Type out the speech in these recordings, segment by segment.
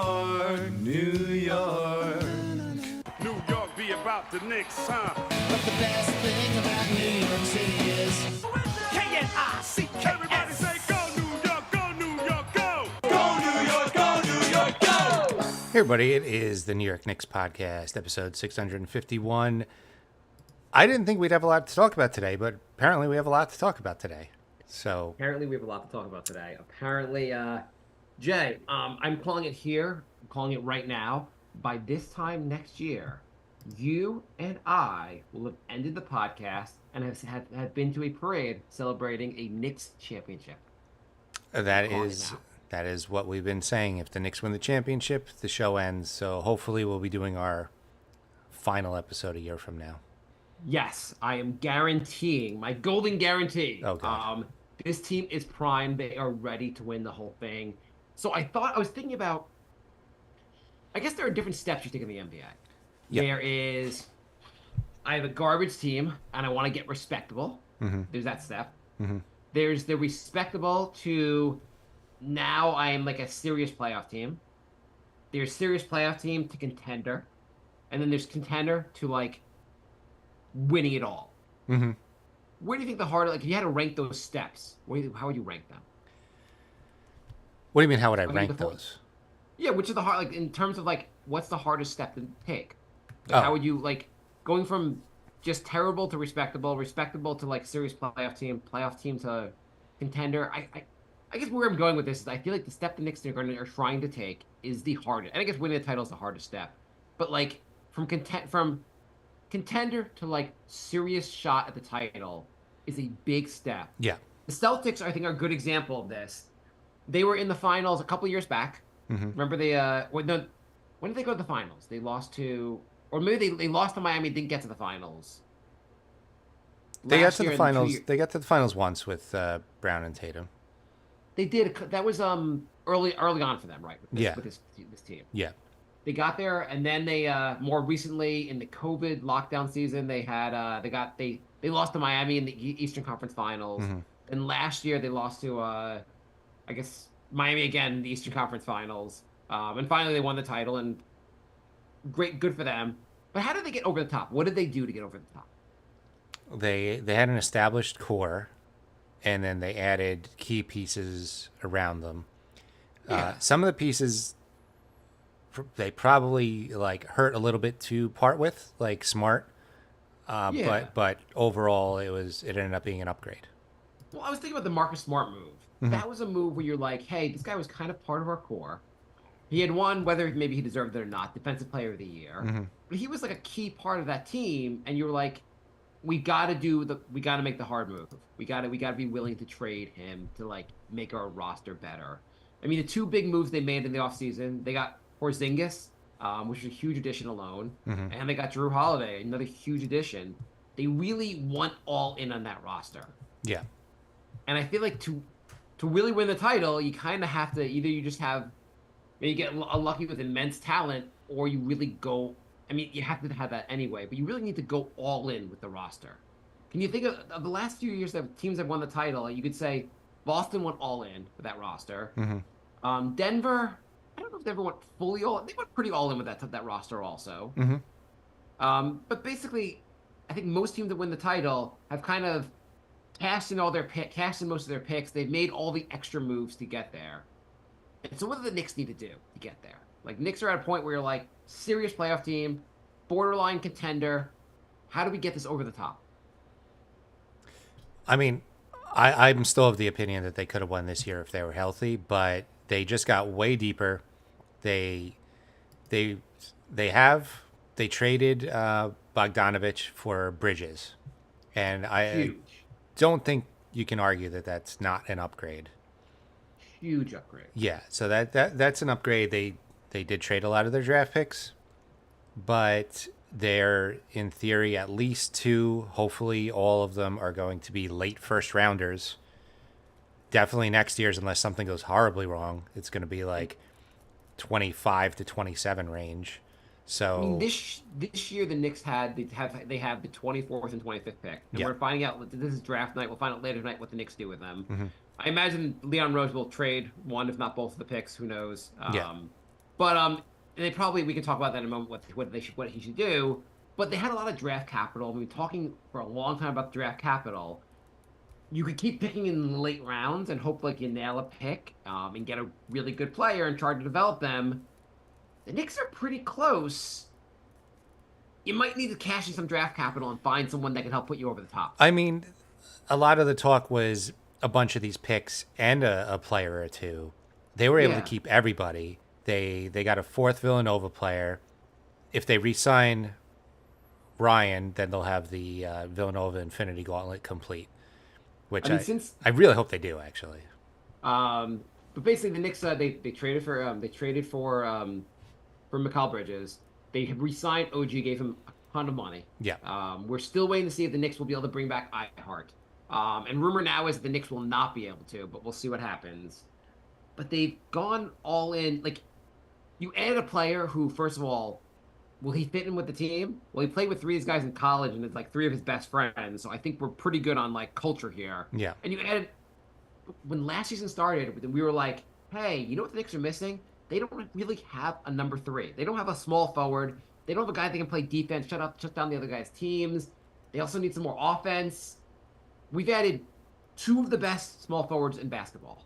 York, New York. New York be about the Knicks, huh? But the best thing about New York City is K-N-I-C-K. Everybody say go New York, go New York, go! Go New York, go New York, go! Hey everybody, it is the New York Knicks podcast, episode 651. I didn't think we'd have a lot to talk about today, but apparently we have a lot to talk about today. So Apparently, we have a lot to talk about today. Apparently, Jay, I'm calling it here. I'm calling it right now. By this time next year, you and I will have ended the podcast and have been to a parade celebrating a Knicks championship. that calling is it now. that is what we've been saying. If the Knicks win the championship, the show ends. So hopefully we'll be doing our final episode a year from now. Yes, I am guaranteeing my golden guarantee. Oh, God. This team is primed. They are ready to win the whole thing. So I was thinking about. I guess there are different steps you take in the NBA. Yep. There is, I have a garbage team and I want to get respectable. Mm-hmm. There's that step. Mm-hmm. There's the respectable to now I am like a serious playoff team. There's serious playoff team to contender. And then there's contender to like winning it all. Mm-hmm. Where do you think the harder, like if you had to rank those steps, how would you rank them? What do you mean, how would I Okay, rank the four- those? Yeah, which is the hard, like in terms of like, what's the hardest step to take? Oh. How would you like going from just terrible to respectable, respectable to like serious playoff team to contender? I guess where I'm going with this is I feel like the step the Knicks are trying to take is the hardest. And I guess winning the title is the hardest step. But like from contender to like serious shot at the title is a big step. Yeah. The Celtics, I think, are a good example of this. They were in the finals a couple years back. Mm-hmm. Remember when did they go to the finals? They lost to, or maybe they lost to Miami, didn't get to the finals. They got Last to year the in finals. 2 years- They got to the finals once with Brown and Tatum. They did. That was early on for them, right? With this team. Yeah. They got there, and then they more recently in the COVID lockdown season, they had they lost to Miami in the Eastern Conference Finals. Mm-hmm. And last year they lost to I guess Miami again in the Eastern Conference Finals. And finally they won the title, and good for them. But how did they get over the top? What did they do to get over the top? They had an established core, and then they added key pieces around them. Yeah. Some of the pieces they probably like hurt a little bit to part with, like Smart. Yeah. But overall, it ended up being an upgrade. Well, I was thinking about the Marcus Smart move. Mm-hmm. That was a move where you're like, hey, this guy was kind of part of our core. He had won, whether maybe he deserved it or not, Defensive Player of the Year. Mm-hmm. But he was like a key part of that team, and you were like, we got to make the hard move. We got to be willing to trade him to like make our roster better. I mean, the two big moves they made in the offseason, they got Porzingis, which was a huge addition alone, Mm-hmm. and they got Drew Holiday, another huge addition. They really went all in on that roster. Yeah. And I feel like to really win the title, you kind of have to either you just have maybe get lucky with immense talent, or you really go. I mean, you have to have that anyway, but you really need to go all in with the roster. Can you think of the last few years that teams have won the title? You could say Boston went all in with that roster. Mm-hmm. Denver, I don't know if they ever went fully all. They went pretty all in with that roster also. Mm-hmm. But basically, I think most teams that win the title have kind of cashed in most of their picks. They've made all the extra moves to get there. And so what do the Knicks need to do to get there? Like, Knicks are at a point where you're like, serious playoff team, borderline contender. How do we get this over the top? I mean, I'm still of the opinion that they could have won this year if they were healthy, but they just got way deeper. They traded Bogdanovich for Bridges, and I Huge. don't think you can argue that that's not an upgrade. Huge upgrade. Yeah, so that's an upgrade. They did trade a lot of their draft picks, but they're in theory at least two. Hopefully, all of them are going to be late first rounders. Definitely next year's, unless something goes horribly wrong, it's going to be like 25 to 27 range. So I mean, this year the Knicks have the 24th and 25th pick, and Yeah. we're finding out. This is draft night. We'll find out later tonight what the Knicks do with them. Mhm. I imagine Leon Rose will trade one, if not both, of the picks. Who knows? Yeah. But we can talk about that in a moment. What he should do. But they had a lot of draft capital. We've been talking for a long time about draft capital. You could keep picking in the late rounds and hope like you nail a pick and get a really good player and try to develop them. The Knicks are pretty close. You might need to cash in some draft capital and find someone that can help put you over the top. I mean, a lot of the talk was a bunch of these picks and a player or two. They were able to keep everybody. They got a fourth Villanova player. If they re-sign Ryan, then they'll have the Villanova Infinity Gauntlet complete, which I really hope they do, actually. But basically, the Knicks they traded for Mikal Bridges. They have re-signed OG, gave him a ton of money. Yeah. We're still waiting to see if the Knicks will be able to bring back Ihart. And rumor now is that the Knicks will not be able to, but we'll see what happens. But they've gone all in. Like, you add a player who, first of all, will he fit in with the team? Well, he played with three of these guys in college, and it's like three of his best friends. So I think we're pretty good on like culture here. Yeah. And you added when last season started, we were like, hey, you know what the Knicks are missing? They don't really have a number three. They don't have a small forward. They don't have a guy that can play defense, shut down the other guy's teams. They also need some more offense. We've added two of the best small forwards in basketball.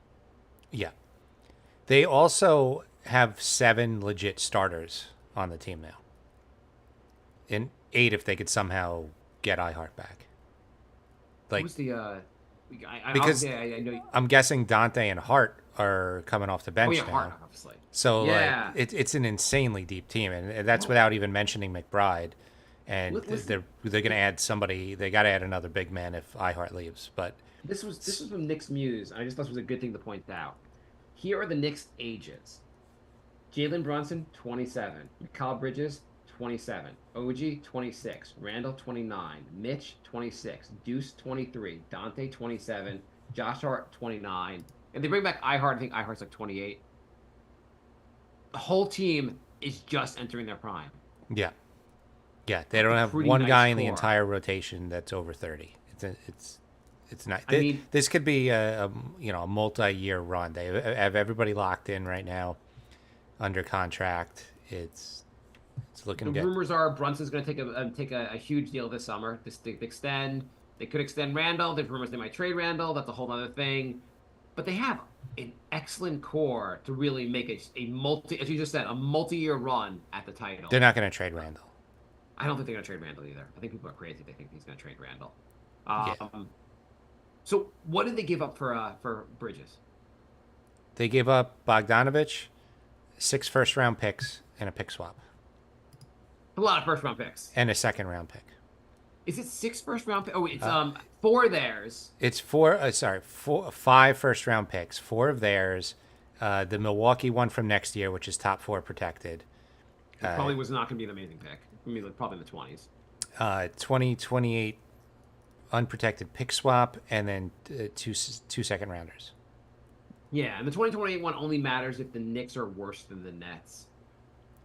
Yeah. They also have 7 legit starters on the team now. And 8 if they could somehow get Ihart back. Like, who's the because I know. I'm guessing Dante and Hart are coming off the bench now. Hart, obviously. So yeah. like it's an insanely deep team, and that's without even mentioning McBride. And they're going to add somebody. They got to add another big man if Ihart leaves. But this was from Knicks Muse. I just thought it was a good thing to point out. Here are the Knicks' ages: Jalen Brunson, 27; Mikal Bridges, 27; OG, 26; Randall, 29; Mitch, 26; Deuce, 23; Dante, 27; Josh Hart, 29. And they bring back Ihart. I think Ihart's like 28. The whole team is just entering their prime. yeah, they don't have one guy in the entire rotation that's over 30. It's not. This could be a multi-year run. They have everybody locked in right now, under contract. It's looking good. The rumors are Brunson's going to take a huge deal this summer. They could extend Randall. There's rumors they might trade Randall. That's a whole other thing. But they have an excellent core to really make as you just said, a multi-year run at the title. They're not going to trade Randall. I don't think they're going to trade Randall either. I think people are crazy. They think he's going to trade Randall. So what did they give up for Bridges? They gave up Bogdanovich, 6 first-round picks, and a pick swap. A lot of first-round picks. And a second-round pick. Is it 6 first-round picks? Oh, it's 4 of theirs. It's 5 first-round picks. 4 of theirs. The Milwaukee one from next year, which is top 4 protected. It probably was not going to be an amazing pick. I mean, probably in the 20s. 2028 unprotected pick swap, and then two second-rounders. Yeah, and the 2028 one only matters if the Knicks are worse than the Nets.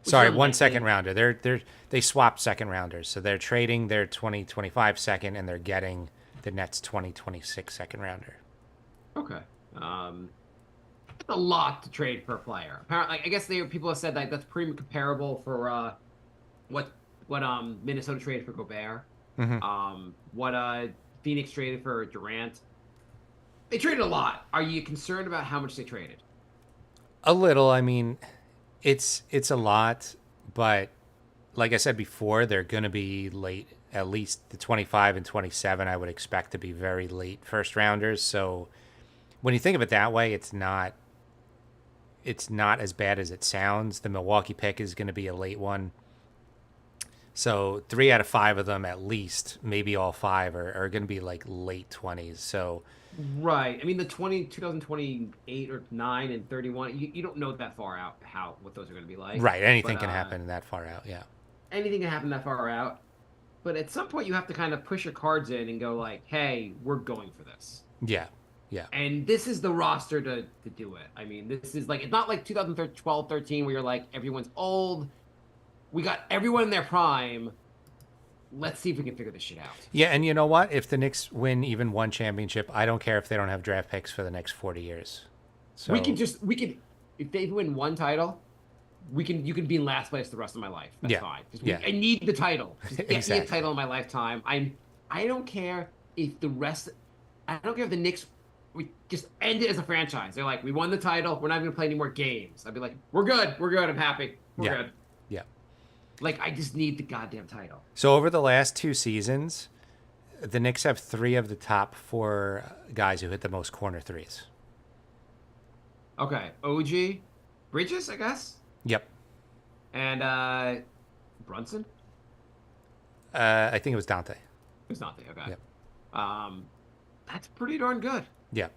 Sorry, 1 second-rounder. They swapped second-rounders, so they're trading their 2025 second, and they're getting the Nets' 2026 second-rounder. Okay. That's a lot to trade for a player. Apparently, I guess people have said that that's pretty comparable for what Minnesota traded for Gobert. Mm-hmm. What Phoenix traded for Durant. They traded a lot. Are you concerned about how much they traded? A little. I mean, it's a lot, but like I said before, they're going to be late. At least the 25 and 27, I would expect to be very late first-rounders. So when you think of it that way, it's not as bad as it sounds. The Milwaukee pick is going to be a late one. So 3 out of 5 of them, at least, maybe all 5, are going to be like late 20s. So, right. I mean, the 2028 or 9 and 31, you don't know that far out what those are going to be like. Right. Anything can happen that far out. Yeah. Anything can happen that far out. But at some point, you have to kind of push your cards in and go like, hey, we're going for this. Yeah. Yeah. And this is the roster to do it. I mean, this is like, it's not like 2012, 13, where you're like, everyone's old. We got everyone in their prime. Let's see if we can figure this shit out. Yeah, and you know what? If the Knicks win even one championship, I don't care if they don't have draft picks for the next 40 years. So we could if they win one title, you can be in last place the rest of my life. That's Yeah. fine. Just, Yeah. I need the title. Just get me Exactly. a title in my lifetime. I don't care if the rest. I don't care if the Knicks we just end it as a franchise. They're like, we won the title. We're not going to play any more games. I'd be like, we're good. We're good. I'm happy. We're Yeah. good. Yeah. Like, I just need the goddamn title. So over the last 2 seasons, the Knicks have 3 of the top 4 guys who hit the most corner threes. Okay, OG, Bridges, I guess, Yep. and Brunson. I think it was Dante. It's not there. Okay. Yep. That's pretty darn good. Yeah.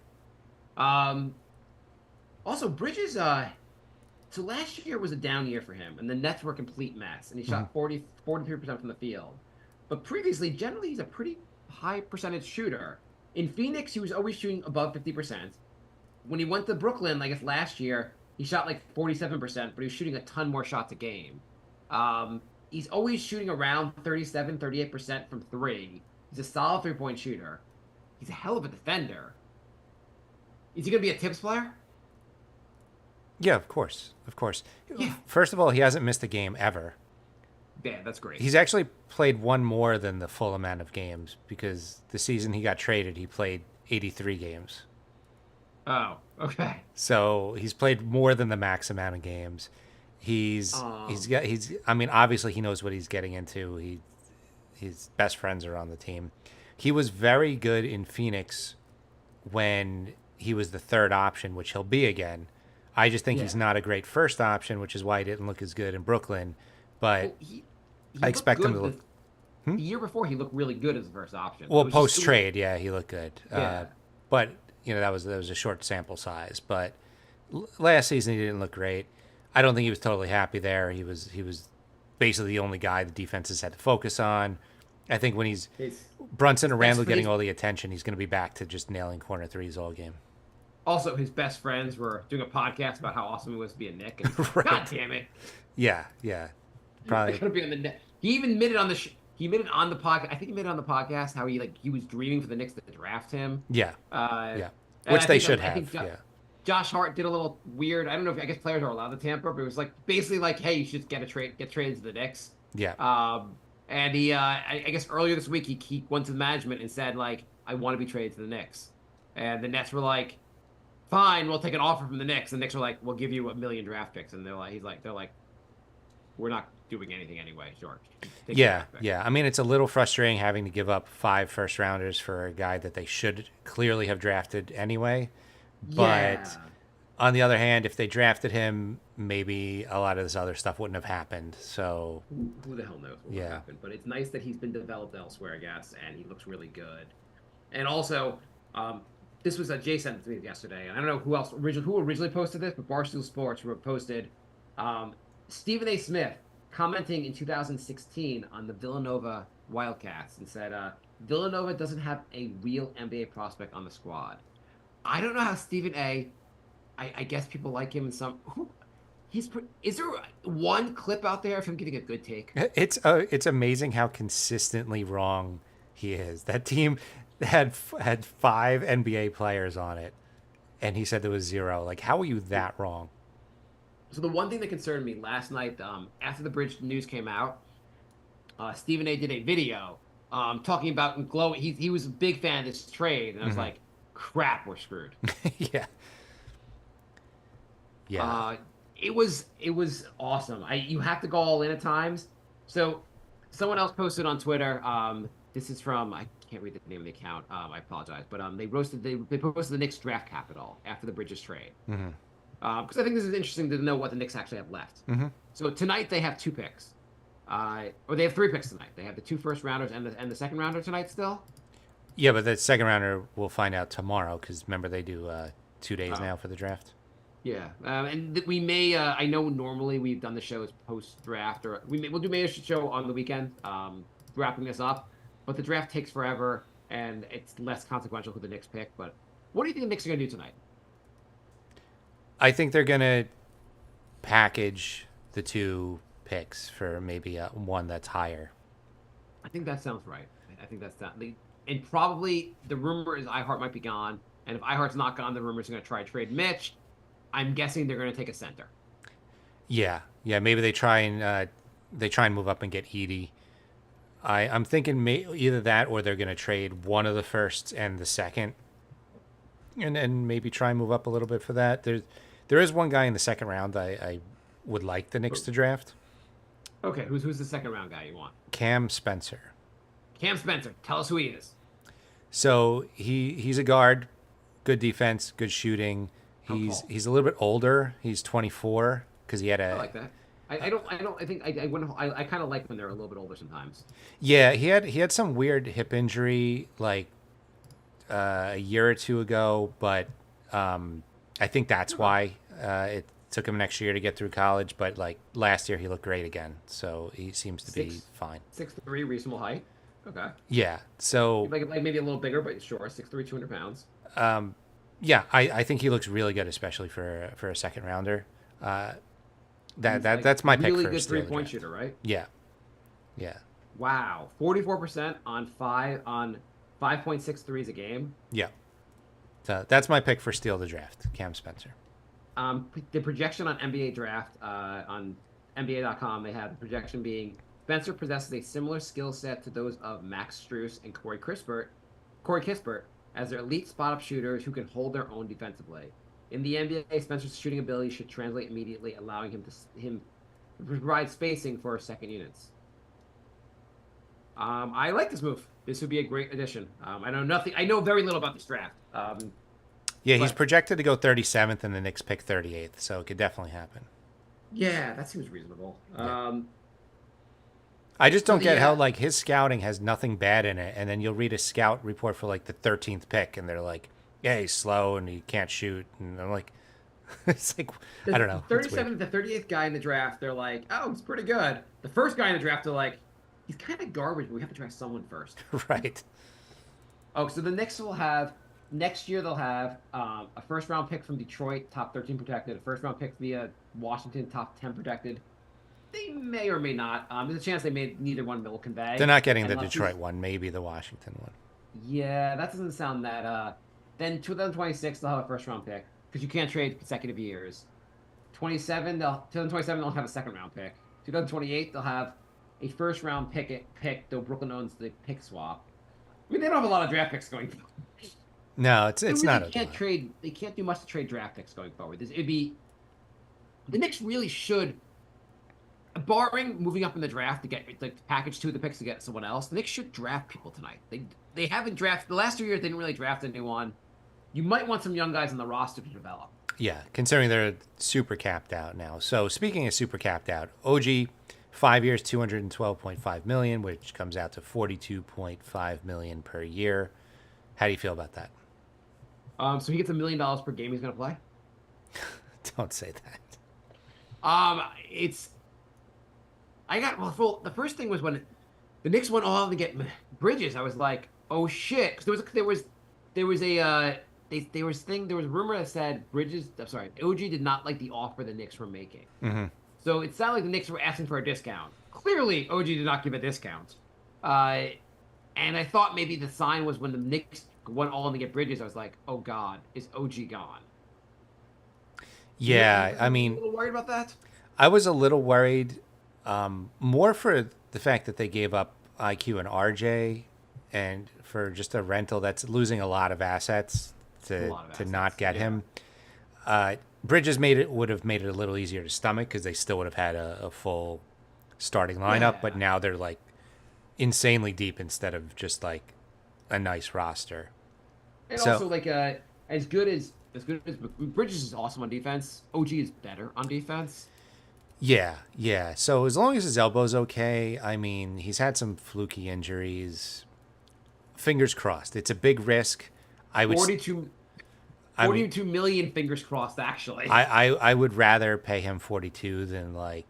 Also Bridges. So last year was a down year for him, and the Nets were a complete mess, and he shot 43% from the field. But previously, generally, he's a pretty high percentage shooter. In Phoenix, he was always shooting above 50%. When he went to Brooklyn, I guess last year, he shot like 47%, but he was shooting a ton more shots a game. He's always shooting around 37, 38% from 3. He's a solid 3-point shooter. He's a hell of a defender. Is he going to be a tips player? Yeah, of course. Of course. Yeah. First of all, he hasn't missed a game ever. Yeah, that's great. He's actually played one more than the full amount of games because the season he got traded, he played 83 games. Oh, okay. So he's played more than the max amount of games. He's I mean, obviously he knows what he's getting into. His best friends are on the team. He was very good in Phoenix when he was the third option, which he'll be again. I just think he's not a great first option, which is why he didn't look as good in Brooklyn. But Well, he I expect him to looked look. good the year before, he looked really good as a first option. Well, It was just- post trade, yeah, he looked good. Yeah. But that was a short sample size. But last season he didn't look great. I don't think he was totally happy there. He was basically the only guy the defenses had to focus on. I think when he's Brunson and Randall getting all the attention, he's going to be back to just nailing corner threes all game. Also, his best friends were doing a podcast about how awesome it was to be a Knick. And he's like, God damn it! Yeah. I Probably. gotta be on the net. He even admitted on the he admitted on the podcast. I think he admitted on the podcast how he was dreaming for the Knicks to draft him. Yeah. Yeah. Which they should have. Yeah. Josh Hart did a little weird. I don't know if I guess players are allowed to tamper, but it was like basically like, hey, you should get traded to the Knicks. Yeah. And he, I guess earlier this week, he went to the management and said like, I want to be traded to the Knicks, and the Nets were like, fine, we'll take an offer from the Knicks. And the Knicks were like, we'll give you 1 million draft picks, and they're like, we're not doing anything anyway, George. Take the Yeah. draft pick. Yeah. I mean, it's a little frustrating having to give up 5 first rounders for a guy that they should clearly have drafted anyway. But Yeah. on the other hand, if they drafted him, maybe a lot of this other stuff wouldn't have happened. So Who the hell knows what Yeah. will happen? But it's nice that he's been developed elsewhere, I guess, and he looks really good. And also, this was Jay sent it to me yesterday, and I don't know who originally posted this, but Barstool Sports posted Stephen A. Smith commenting in 2016 on the Villanova Wildcats and said Villanova doesn't have a real NBA prospect on the squad. I don't know how Stephen A. I guess people like him in some. Is there one clip out there of him getting a good take? it's amazing how consistently wrong he is. That team had 5 NBA players on it, and he said there was 0. Like, how are you that wrong? So the one thing that concerned me last night, after the Bridge news came out, Stephen A. did a video talking about and glowing. He was a big fan of this trade, and I was like, crap, we're screwed. Yeah. Yeah. It was awesome. You have to go all in at times. So someone else posted on Twitter. This is from I can't read the name of the account. I apologize, but they posted the Knicks draft capital after the Bridges trade. Because I think this is interesting to know what the Knicks actually have left. So tonight they have 2 picks, or they have 3 picks tonight. They have the 2 first rounders and the second rounder tonight still. Yeah, but the second rounder we'll find out tomorrow because remember they do 2 days now for the draft. Yeah, and we may. I know normally we've done the shows post draft, or we'll do maybe a show on the weekend, wrapping this up. But the draft takes forever, and it's less consequential who the Knicks pick. But what do you think the Knicks are going to do tonight? I think they're gonna package the 2 picks for maybe one that's higher. I think that sounds right. I think that's that. And probably the rumor is iHeart might be gone, and if iHeart's not gone, the rumor is going to try to trade Mitch. I'm guessing they're going to take a center. Yeah, Yeah, maybe they try and move up and get Edie. I'm thinking either that or they're going to trade one of the firsts and the second, and then maybe try and move up a little bit for that. There is one guy in the second round I would like the Knicks to draft. Okay, who's the second round guy you want? Cam Spencer. Cam Spencer. Tell us who he is. So he's a guard, good defense, good shooting. How tall? He's a little bit older. He's 24 because he had I like that. I think I kind of like when they're a little bit older sometimes. Yeah, he had some weird hip injury like a year or two ago, but I think that's why it took him next year to get through college. But like last year, he looked great again, so he seems to be fine. 6'3", reasonable height. Okay. Yeah, so Like maybe a little bigger, but sure, 6'3", 200 pounds. yeah, I think he looks really good, especially for a second rounder. That's my pick really for good Steeler 3-point draft. shooter, right? Yeah, yeah, Wow, 44% on 5.6 threes a game. yeah. So that's my pick for steal the draft, Cam Spencer. The projection on NBA draft on NBA.com, they have the projection being Spencer possesses a similar skill set to those of Max Strus and Corey Kispert, as their elite spot-up shooters who can hold their own defensively. In the NBA, Spencer's shooting ability should translate immediately, allowing him to provide spacing for second units. I like this move. This would be a great addition. I know nothing. I know very little about this draft. Yeah, he's But- projected to go 37th, and the Knicks pick 38th, so it could definitely happen. Yeah, that seems reasonable. Yeah. I just don't So get the, how like his scouting has nothing bad in it, and then you'll read a scout report for like the 13th pick, and they're like, "Yeah, he's slow and he can't shoot," and I'm like, "It's like I don't know." The It's weird. 37th, the 38th guy in the draft, they're like, "Oh, he's pretty good." The first guy in the draft, they're like, "He's kind of garbage, but we have to try someone first." Right. Oh, so the Knicks will have next year. They'll have a first round pick from Detroit, top 13 protected. A first round pick via Washington, top 10 protected. They may or may not. There's a chance they may neither one will convey. They're not getting the Unless Detroit he's- one, maybe the Washington one. Yeah, that doesn't sound that. Then 2026 they'll have a first round pick because you can't trade consecutive years. 2027 they'll have a second round pick. 2028 they'll have a first round pick. Though Brooklyn owns the pick swap. I mean they don't have a lot of draft picks going forward. No, it's They really not a can't lot. trade. They can't do much to trade draft picks going forward. It'd be the Knicks really should, barring moving up in the draft to get like package 2 of the picks to get someone else. The Knicks should draft people tonight. They haven't drafted the last 2 years. They didn't really draft anyone. You might want some young guys on the roster to develop. Yeah, considering they're super capped out now. So speaking of super capped out, OG, 5 years, $212.5 million, which comes out to $42.5 million per year. How do you feel about that? So he gets $1 million per game he's going to play. Don't say that. The first thing was when the Knicks went all in to get Bridges. I was like, oh shit, because there was rumor that said Bridges. I'm sorry, OG did not like the offer the Knicks were making. Mm-hmm. So it sounded like the Knicks were asking for a discount. Clearly, OG did not give a discount. And I thought maybe the sign was when the Knicks went all in to get Bridges. I was like, oh god, is OG gone? Yeah, I A mean, little worried about that. I was a little worried, more for the fact that they gave up IQ and RJ, and for just a rental that's losing a lot of assets to not get him. Bridges would have made it a little easier to stomach because they still would have had a full starting lineup, but now they're like insanely deep instead of just like a nice roster. And So- also, like, as good as Bridges is awesome on defense, OG is better on defense. Yeah. So as long as his elbow's okay, I mean, he's had some fluky injuries. Fingers crossed. It's a big risk. I would 42 million, fingers crossed, actually. I would rather pay him 42 than like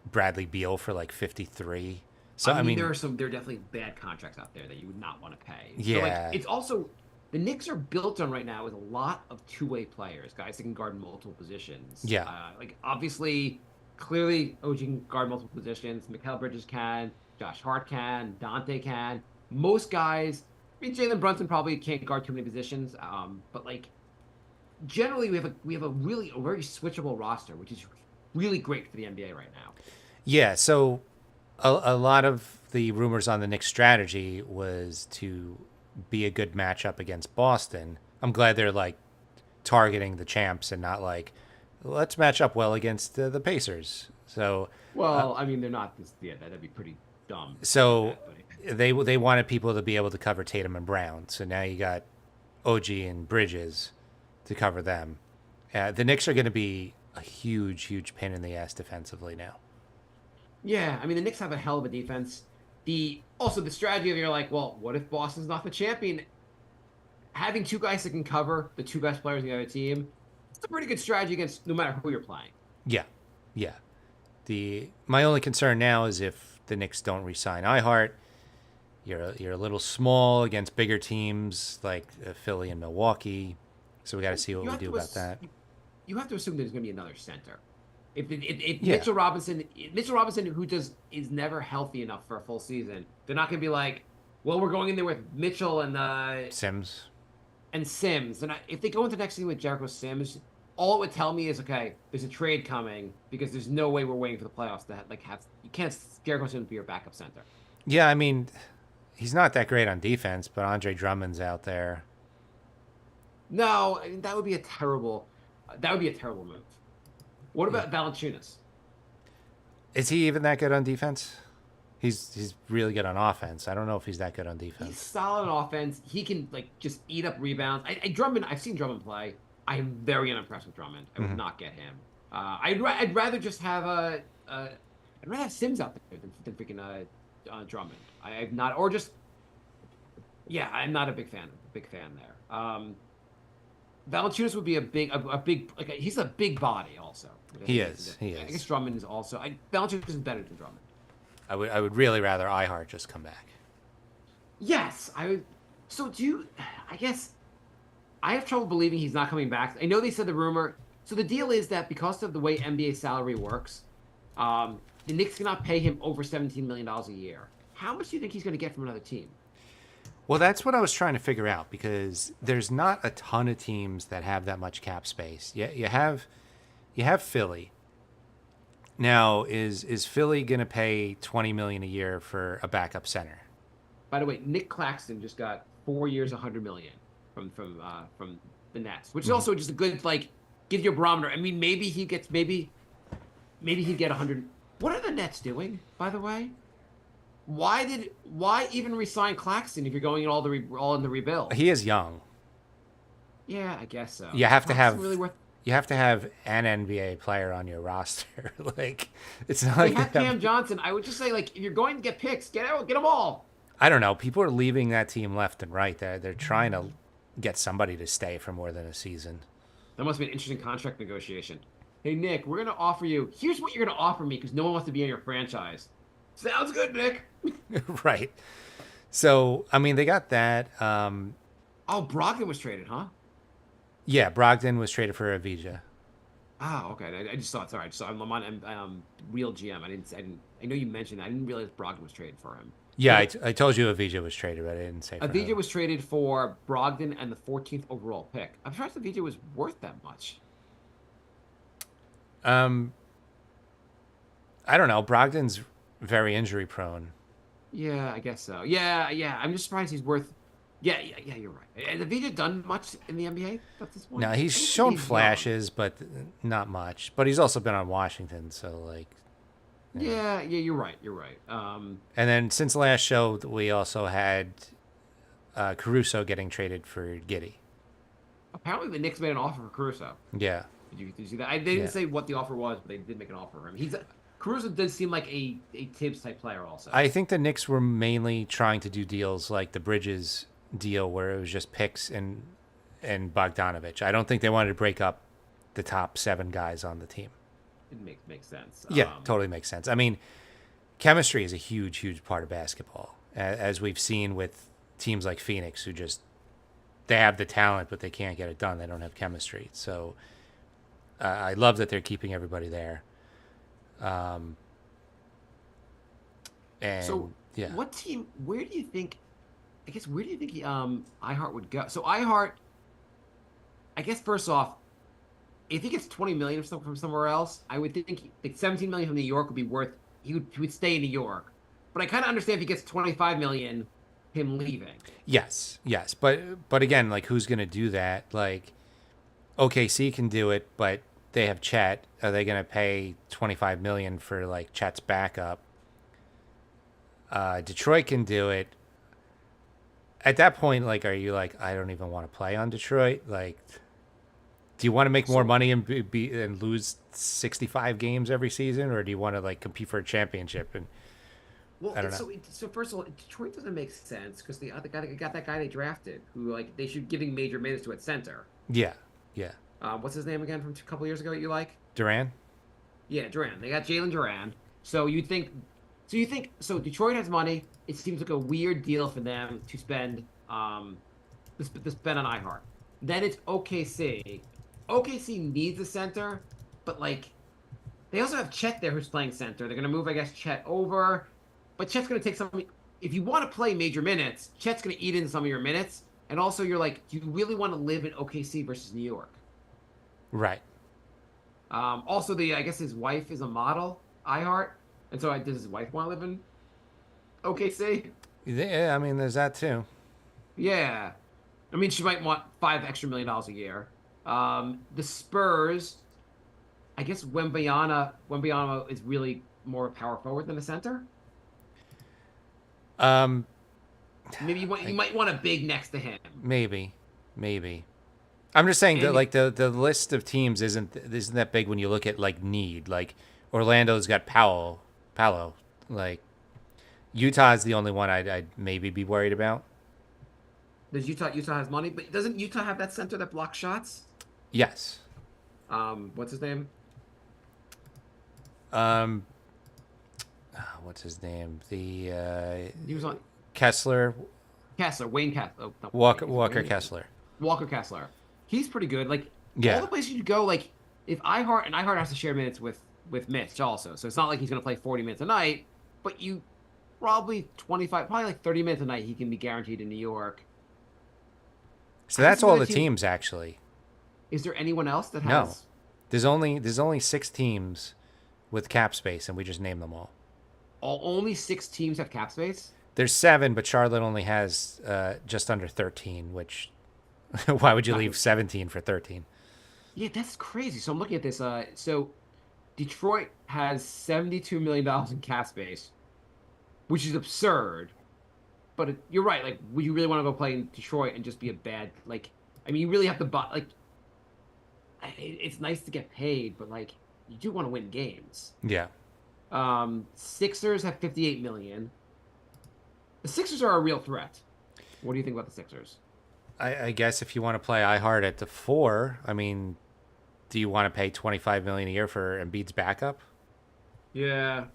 Bradley Beal for like 53. So I mean, there are definitely bad contracts out there that you would not want to pay. So, Yeah. like, it's also the Knicks are built on right now with a lot of two-way players, guys that can guard multiple positions. Yeah. Like obviously, clearly, OG can guard multiple positions. Mikal Bridges can. Josh Hart can. Dante can. Most guys. I mean, Jalen Brunson probably can't guard too many positions. But like, generally, we have a very switchable roster, which is really great for the NBA right now. Yeah, so a lot of the rumors on the Knicks' strategy was to be a good matchup against Boston. I'm glad they're like targeting the champs and not like, let's match up well against the Pacers. So Well, I mean, they're not this. Yeah, that'd be pretty dumb. to do so that, but- they wanted people to be able to cover Tatum and Brown. So now you got OG and Bridges to cover them. The Knicks are going to be a huge pain in the ass defensively now. Yeah, I mean, the Knicks have a hell of a defense. Also the strategy of you're like, well, what if Boston's not the champion? Having two guys that can cover the two best players in the other team, it's a pretty good strategy against no matter who you're playing. Yeah, yeah. My only concern now is if the Knicks don't re-sign Ihart, you're a little small against bigger teams like Philly and Milwaukee. So we got to see what You we have do to about ass- that. You have to assume there's going to be another center. If Yeah. Mitchell Robinson, who is never healthy enough for a full season, they're not going to be like, well, we're going in there with Mitchell and Sims. Sims. And if they go into next season with Jericho Sims, all it would tell me is, okay, there's a trade coming because there's no way we're waiting for the playoffs to have you can't Jericho Sims be your backup center. Yeah, I mean, he's not that great on defense, but Andre Drummond's out there. No, I mean, that would be a terrible move. What about Valanciunas? Is he even that good on defense? He's really good on offense. I don't know if he's that good on He's defense. solid on offense. He can just eat up rebounds. Drummond, I've seen Drummond play. I am very unimpressed with Drummond. I would not get him. I'd rather just have I'd rather have Sims out there than freaking Drummond. I'm not, or just I'm not a big fan there. Valanciunas would be a big he's a big body also. He is. I guess Drummond is also. Valanciunas is better than Drummond. I would really rather Ihart just come back. Yes, I would. So do you? I guess I have trouble believing he's not coming back. I know they said the rumor. So the deal is that because of the way NBA salary works, the Knicks cannot pay him over $17 million a year. How much do you think he's going to get from another team? Well, that's what I was trying to figure out because there's not a ton of teams that have that much cap space. You have Philly. Now, is Philly going to pay $20 million a year for a backup center? By the way, Nick Claxton just got 4 years, $100 million from the Nets, which is also just a good give you a barometer. I mean, maybe he gets maybe he'd get 100. What are the Nets doing, by the way? Why even resign Claxton if you're going all in the rebuild? He is young. Yeah, I guess so. You have to Claxton have really worth. you have to have an NBA player on your roster. It's not They like had they have- Cam Johnson. I would just say if you're going to get picks, get them all. I don't know. People are leaving that team left and right. They're trying to get somebody to stay for more than a season. That must be an interesting contract negotiation. Hey Nick, we're gonna offer you. Here's what you're gonna offer me because no one wants to be in your franchise. Sounds good, Nick. Right. So, I mean, they got that. Oh, Brogdon was traded, huh? Yeah, Brogdon was traded for Avija. Oh, okay. I just saw it. Sorry, I just saw. I'm on Real GM. I know you mentioned that. I didn't realize Brogdon was traded for him. Yeah, I told you Avija was traded, but I didn't say for Avija who. was traded for Brogdon and the 14th overall pick. I'm surprised Avija was worth that much. I don't know. Brogdon's very injury prone. Yeah, I guess so. Yeah. I'm just surprised he's worth. Yeah. You're right. Has Avija done much in the NBA at this point? Now, he's I think shown young. flashes, but not much. But he's also been on Washington, so Yeah. You're right. And then since the last show, we also had Caruso getting traded for Giddey. Apparently the Knicks made an offer for Caruso. Yeah. Did you see that? They didn't say what the offer was, but they did make an offer for him. Caruso does seem like a Tibbs type player also. I think the Knicks were mainly trying to do deals like the Bridges deal where it was just picks and Bogdanovich. I don't think they wanted to break up the top 7 guys on the team. It makes sense. Yeah, totally makes sense. I mean, chemistry is a huge part of basketball, as we've seen with teams like Phoenix who they have the talent, but they can't get it done. They don't have chemistry. So I love that they're keeping everybody there. And So, yeah, what team? Where do you think? I guess where do you think Ihart would go? So Ihart, I guess first off, if he gets 20 million from somewhere else, I would think like 17 million from New York would be worth. He would stay in New York, but I kind of understand if he gets 25 million, him leaving. Yes, yes, but again, like who's gonna do that? Like OKC can do it, but they have Chet. Are they gonna pay 25 million for like Chet's backup? Detroit can do it. At that point, like, are you like, I don't even want to play on Detroit? Like, do you want to make more money and and lose 65 games every season, or do you want to like compete for a championship? And Well, I don't know. so first of all, Detroit doesn't make sense because the other guy they got that guy they drafted who like they should giving major minutes to at center. Yeah, yeah. What's his name again from a couple years ago? You like? Duran. Yeah, Duran. They got Jalen Duran. So you think so Detroit has money. It seems like a weird deal for them to spend to spend on iHeart. Then it's OKC. OKC needs a center, but like they also have Chet there who's playing center. They're gonna move, I guess, Chet over, but Chet's gonna take some. If you want to play major minutes, Chet's gonna eat into some of your minutes, and also you're like, do you really want to live in OKC versus New York? Right. Also, I guess his wife is a model, iHeart, and so does his wife want to live in OKC? Yeah, I mean, there's that too. Yeah, I mean, she might want $5 extra million a year. The Spurs, I guess Wembanyama is really more a power forward than a center. Um, Maybe you might want a big next to him. maybe, maybe. I'm just saying that And like the list of teams isn't that big when you look at like need. Like Orlando's got Paolo. Like Utah is the only one I'd maybe be worried about. does Utah has money, but doesn't Utah have that center that blocks shots? Yes. What's his name? Um, what's his name? He was on Kessler, Wayne Kessler. Oh, no, Walker Wayne- Kessler. Walker Kessler. He's pretty good. Like Yeah. all the places you go, like if iHeart has to share minutes with Mitch also, so it's not like he's gonna play 40 minutes a night, but you probably 25, probably like 30 minutes a night he can be guaranteed in New York. So that's This is all another the team- teams actually. Is there anyone else that No. has? There's only 6 teams with cap space, and we just named them all. Only 6 teams have cap space. There's 7, but Charlotte only has just under 13. Which why would you leave 17 for 13? Yeah, that's crazy. So I'm looking at this. So Detroit has $72 million in cap space, which is absurd. But you're right. Like, would you really want to go play in Detroit and just be a bad like? I mean, you really have to buy like. It's nice to get paid, but like, you do want to win games. Yeah. Sixers have 58 million. The Sixers are a real threat. What do you think about the Sixers? I guess if you want to play iHeart at the 4, I mean, do you want to pay 25 million a year for Embiid's backup? Yeah.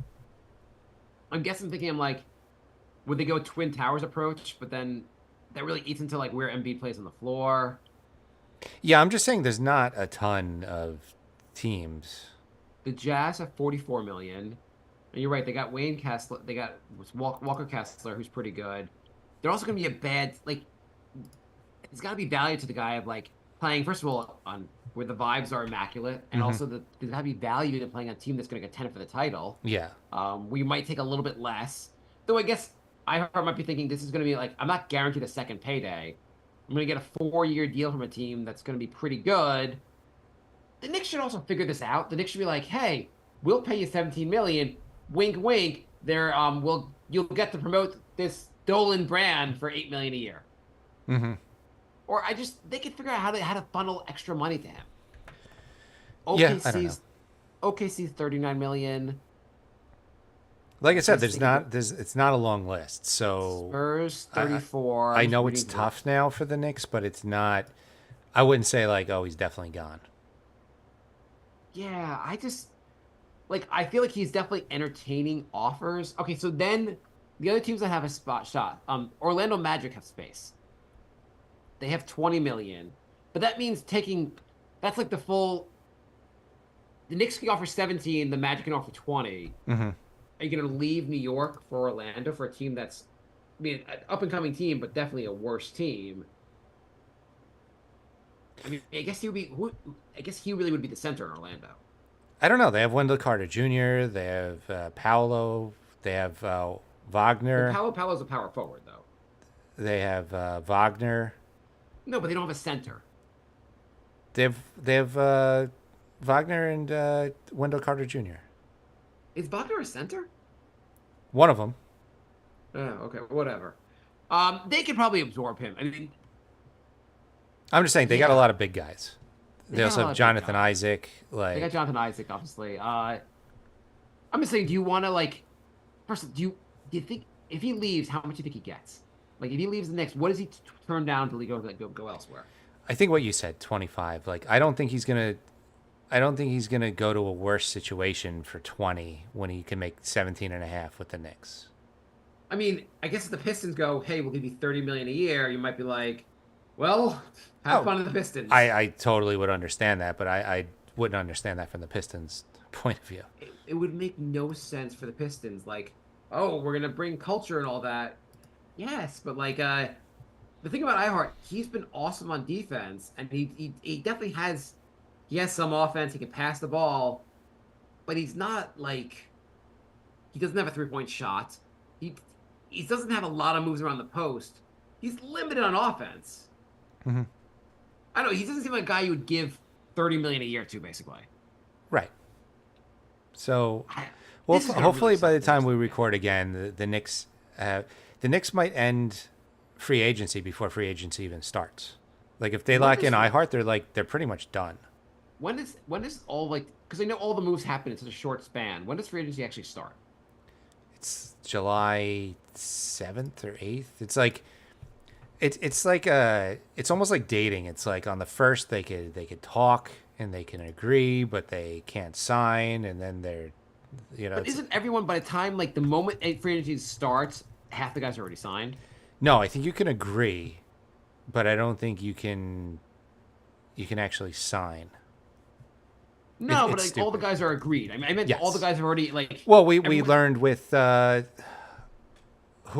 I'm thinking I'm like, would they go Twin Towers approach? But then that really eats into like where Embiid plays on the floor. Yeah, I'm just saying there's not a ton of teams. The Jazz have 44 million. And you're right, they got Wayne Kessler, they got Walker Kessler, who's pretty good. They're also going to be a bad like. It's got to be value to the guy of like playing first of all on where the vibes are immaculate, and also there's got to be value to playing on a team that's going to contend for the title. Yeah. We might take a little bit less, though. I guess I might be thinking this is going to be like I'm not guaranteed a second payday. I'm going to get a 4-year deal from a team that's going to be pretty good. The Knicks should also figure this out. The Knicks should be like, hey, we'll pay you 17 million. Wink, wink. You'll get to promote this Dolan brand for 8 million a year. Mm-hmm. Or they could figure out how to funnel extra money to him. Yeah, I don't know. OKC's 39 million. Like I said, it's not a long list. So Spurs 34. I know it's tough now for the Knicks, but it's not. I wouldn't say like, oh, he's definitely gone. Yeah, I feel like he's definitely entertaining offers. Okay, so then the other teams that have a spot shot, Orlando Magic have space. They have 20 million, but that means that's like the full. The Knicks can offer 17, the Magic can offer 20. Mm-hmm. Are you going to leave New York for Orlando for a team that's, I mean, an up and coming team, but definitely a worse team? I mean, I guess he would be. I guess he really would be the center in Orlando. I don't know. They have Wendell Carter Jr. They have Paolo. They have Well, Wagner. Paolo's a power forward though. They have Wagner. No, but they don't have a center. They have Wagner and Wendell Carter Jr. Is Wagner a center? One of them. Oh, okay, whatever. They could probably absorb him. I mean, I'm just saying they got a Yeah. lot of big guys. They got a also lot have of big Jonathan guys. Isaac. they Like got Jonathan Isaac, obviously. I'm just saying, do you want to like? First, do you think if he leaves, how much do you think he gets? Like, if he leaves the Knicks, what does he turn down till he go elsewhere? I think what you said, 25. Like I don't think he's gonna go to a worse situation for 20 when he can make 17 and a half with the Knicks. I mean, I guess if the Pistons go, hey, we'll give you 30 million a year, you might be like, well, have Oh, fun in the Pistons. I totally would understand that, but I wouldn't understand that from the Pistons' point of view. It would make no sense for the Pistons. Like, oh, we're gonna bring culture and all that. Yes, but like, the thing about Ihart, he's been awesome on defense, and he definitely has some offense. He can pass the ball, but he's not like he doesn't have a 3-point shot. He doesn't have a lot of moves around the post. He's limited on offense. Mhm. I don't know. He doesn't seem like a guy you would give 30 million a year to, basically. Right. So, I- well, this is gonna hopefully really by the suck time for we us. record again, the Knicks might end free agency before free agency even starts. Like if they When lock in does- iHeart, they're pretty much done. When does all like because I know all the moves happen in such a short span. When does free agency actually start? It's July 7th or 8th. It's like it's almost like dating. It's like on the first they could talk and they can agree, but they can't sign, and then they're But it's- isn't everyone by the time like the moment a free agency starts, half the guys are already signed? no, I think you can agree, but I don't think you can actually sign. No, but it's like all the stupid. guys are agreed. I meant all the Yes. guys have already like. Well, we everyone- learned with who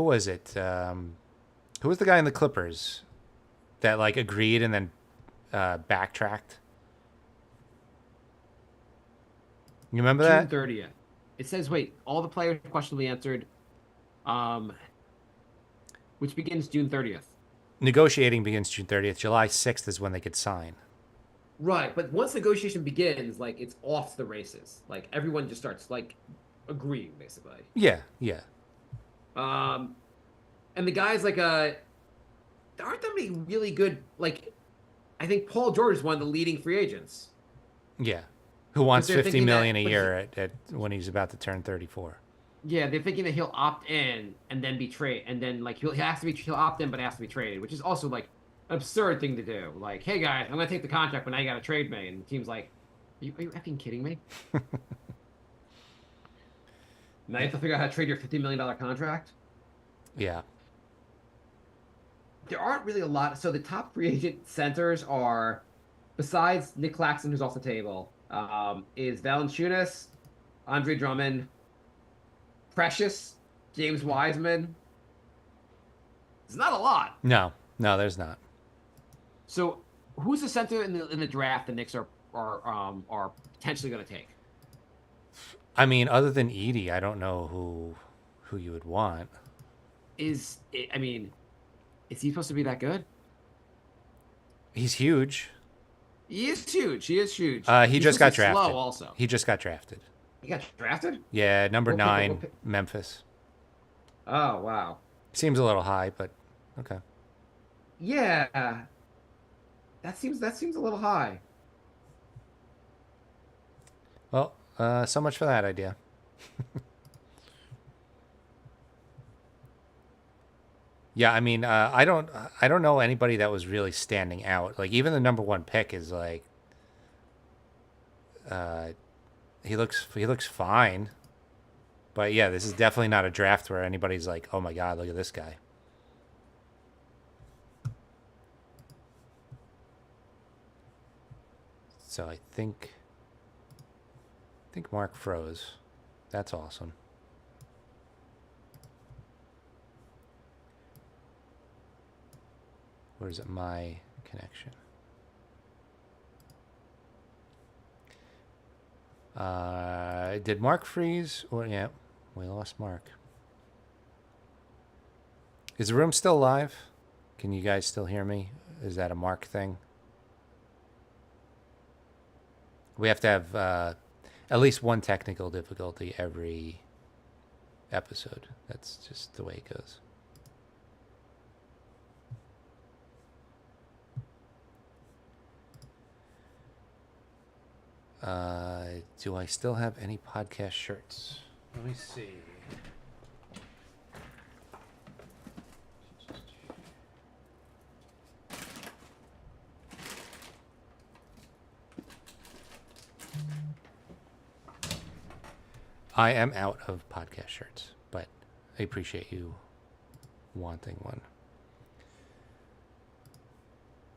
was it? Who was the guy in the Clippers that like agreed and then backtracked? You remember June that? 30th. It says, wait, all the players questionably answered, which begins June 30th. Negotiating begins June 30th. July 6th is when they could sign. Right, but once negotiation begins, like it's off the races. Like everyone just starts like agreeing, basically. Yeah, yeah. And the guys like there aren't that many really good like. I think Paul George is one of the leading free agents. Yeah. Who wants they're 50 thinking million that- a but year at when he's about to turn 34. Yeah, they're thinking that he'll opt in and then be traded, and then like he'll opt in but has to be traded, which is also like an absurd thing to do. Like, hey guys, I'm gonna take the contract, but now you gotta trade me, and the team's like, are you effing kidding me? Now you have to figure out how to trade your $50 million contract. Yeah. There aren't really a lot. So the top free agent centers are, besides Nick Claxton, who's off the table, is Valanciunas, Andre Drummond, Precious, James Wiseman. It's not a lot. No, there's not. So who's the center in the draft the Knicks are potentially going to take? I mean, other than Edie, I don't know who you would want. Is he supposed to be that good? He's huge. He is huge. He is huge. He He's just got supposed to be drafted. Slow also. He just got drafted. He got drafted? Yeah, number What pick- 9, what pick? Memphis. Oh wow. Seems a little high, but okay. Yeah. That seems a little high. Well, so much for that idea. Yeah, I mean, I don't know anybody that was really standing out. Like even the number 1 pick is like, he looks fine, but yeah, this is definitely not a draft where anybody's like, oh my god, look at this guy. So I think Mark froze. That's awesome. Or is it my connection? Did Mark freeze? Or yeah, we lost Mark. Is the room still live? Can you guys still hear me? Is that a Mark thing? We have to have at least one technical difficulty every episode. That's just the way it goes. Do I still have any podcast shirts? Let me see. I am out of podcast shirts, but I appreciate you wanting one.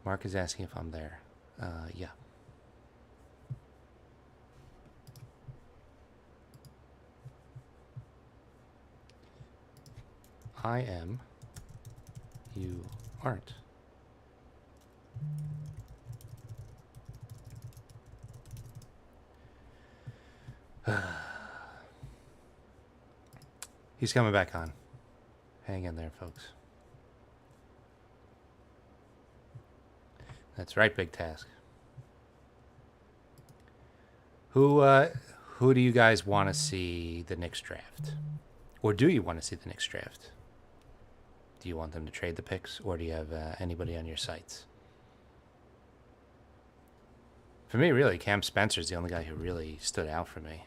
Mark is asking if I'm there. Yeah. I am. You aren't. He's coming back on. Hang in there, folks. That's right, big task. Who do you guys want to see the Knicks draft? Or do you want to see the Knicks draft? Do you want them to trade the picks, or do you have anybody on your sights? For me, really, Cam Spencer's the only guy who really stood out for me.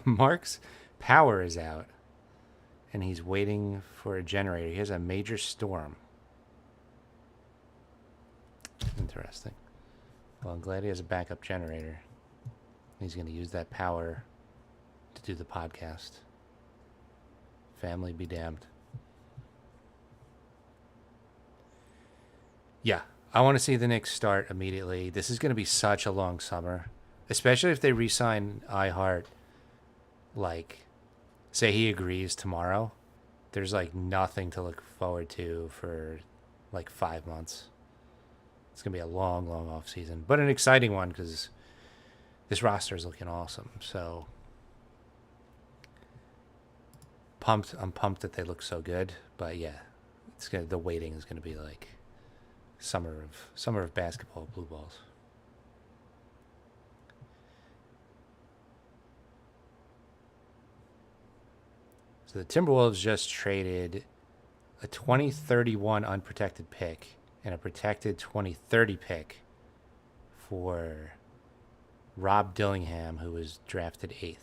Mark's power is out, and he's waiting for a generator. He has a major storm. Interesting. Well, I'm glad he has a backup generator. He's going to use that power to do the podcast. Family be damned. Yeah, I want to see the Knicks start immediately. This is going to be such a long summer, especially if they re-sign iHeart. Like, say he agrees tomorrow. There's like nothing to look forward to for like 5 months. It's going to be a long, long off season, but an exciting one because this roster is looking awesome. So pumped. I'm pumped that they look so good. But yeah, the waiting is going to be like summer of basketball blue balls. So the Timberwolves just traded a 2031 unprotected pick and a protected 2030 pick for Rob Dillingham, who was drafted 8th.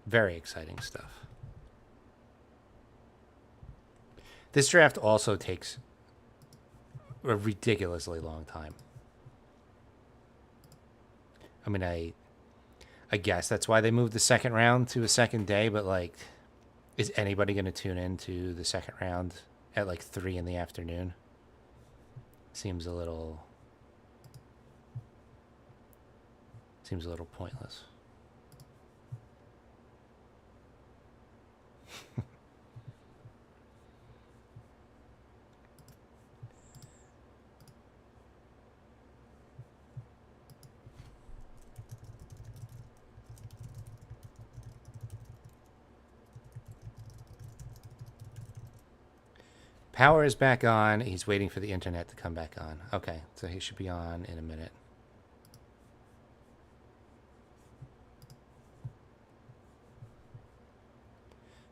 Very exciting stuff. This draft also takes a ridiculously long time. I mean, I guess that's why they moved the second round to a second day, but like, is anybody going to tune in to the second round at like 3 in the afternoon? Seems a little pointless. Power is back on. He's waiting for the internet to come back on. Okay, so he should be on in a minute.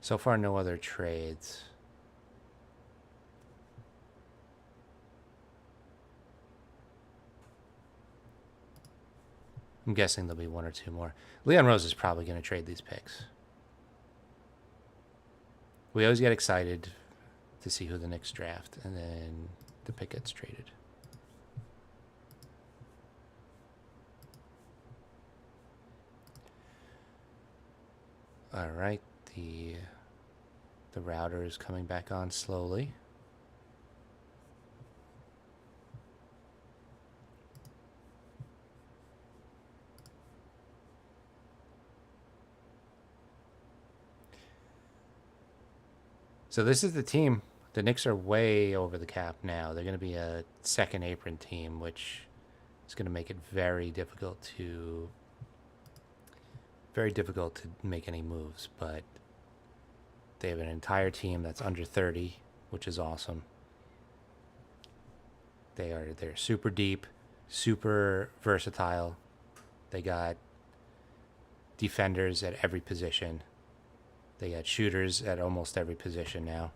So far, no other trades. I'm guessing there'll be 1 or 2 more. Leon Rose is probably going to trade these picks. We always get excited to see who the Knicks draft, and then the pick gets traded. All right, the router is coming back on slowly. So this is the team. The Knicks are way over the cap now. They're going to be a second apron team, which is going to make it very difficult to make any moves. But they have an entire team that's under 30, which is awesome. They're super deep, super versatile. They got defenders at every position. They got shooters at almost every position now.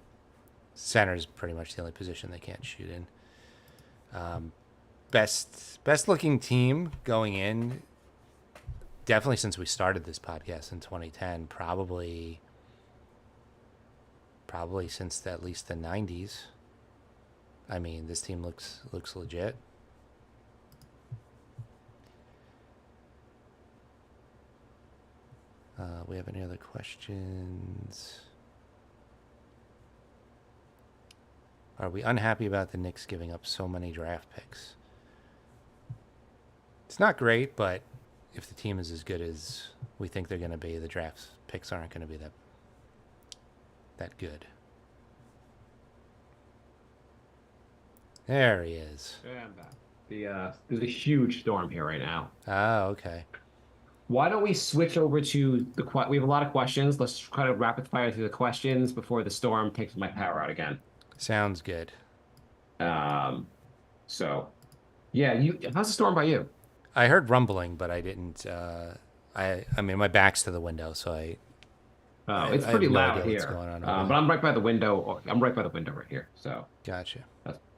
Center's pretty much the only position they can't shoot in. Best looking team going in, definitely since we started this podcast in 2010, probably since at least the 90s. I mean, this team looks legit. We have any other questions? Are we unhappy about the Knicks giving up so many draft picks? It's not great, but if the team is as good as we think they're going to be, the draft picks aren't going to be that good. There he is. Yeah, I'm back. There's a huge storm here right now. Oh, okay. Why don't we switch over to we have a lot of questions. Let's try to rapid fire through the questions before the storm takes my power out again. Sounds good. So, yeah, how's the storm by you? I heard rumbling, but I didn't. I mean, my back's to the window, so It's pretty have no loud idea what's here. going on over But I'm right by the window. I'm right by the window right here. So Gotcha.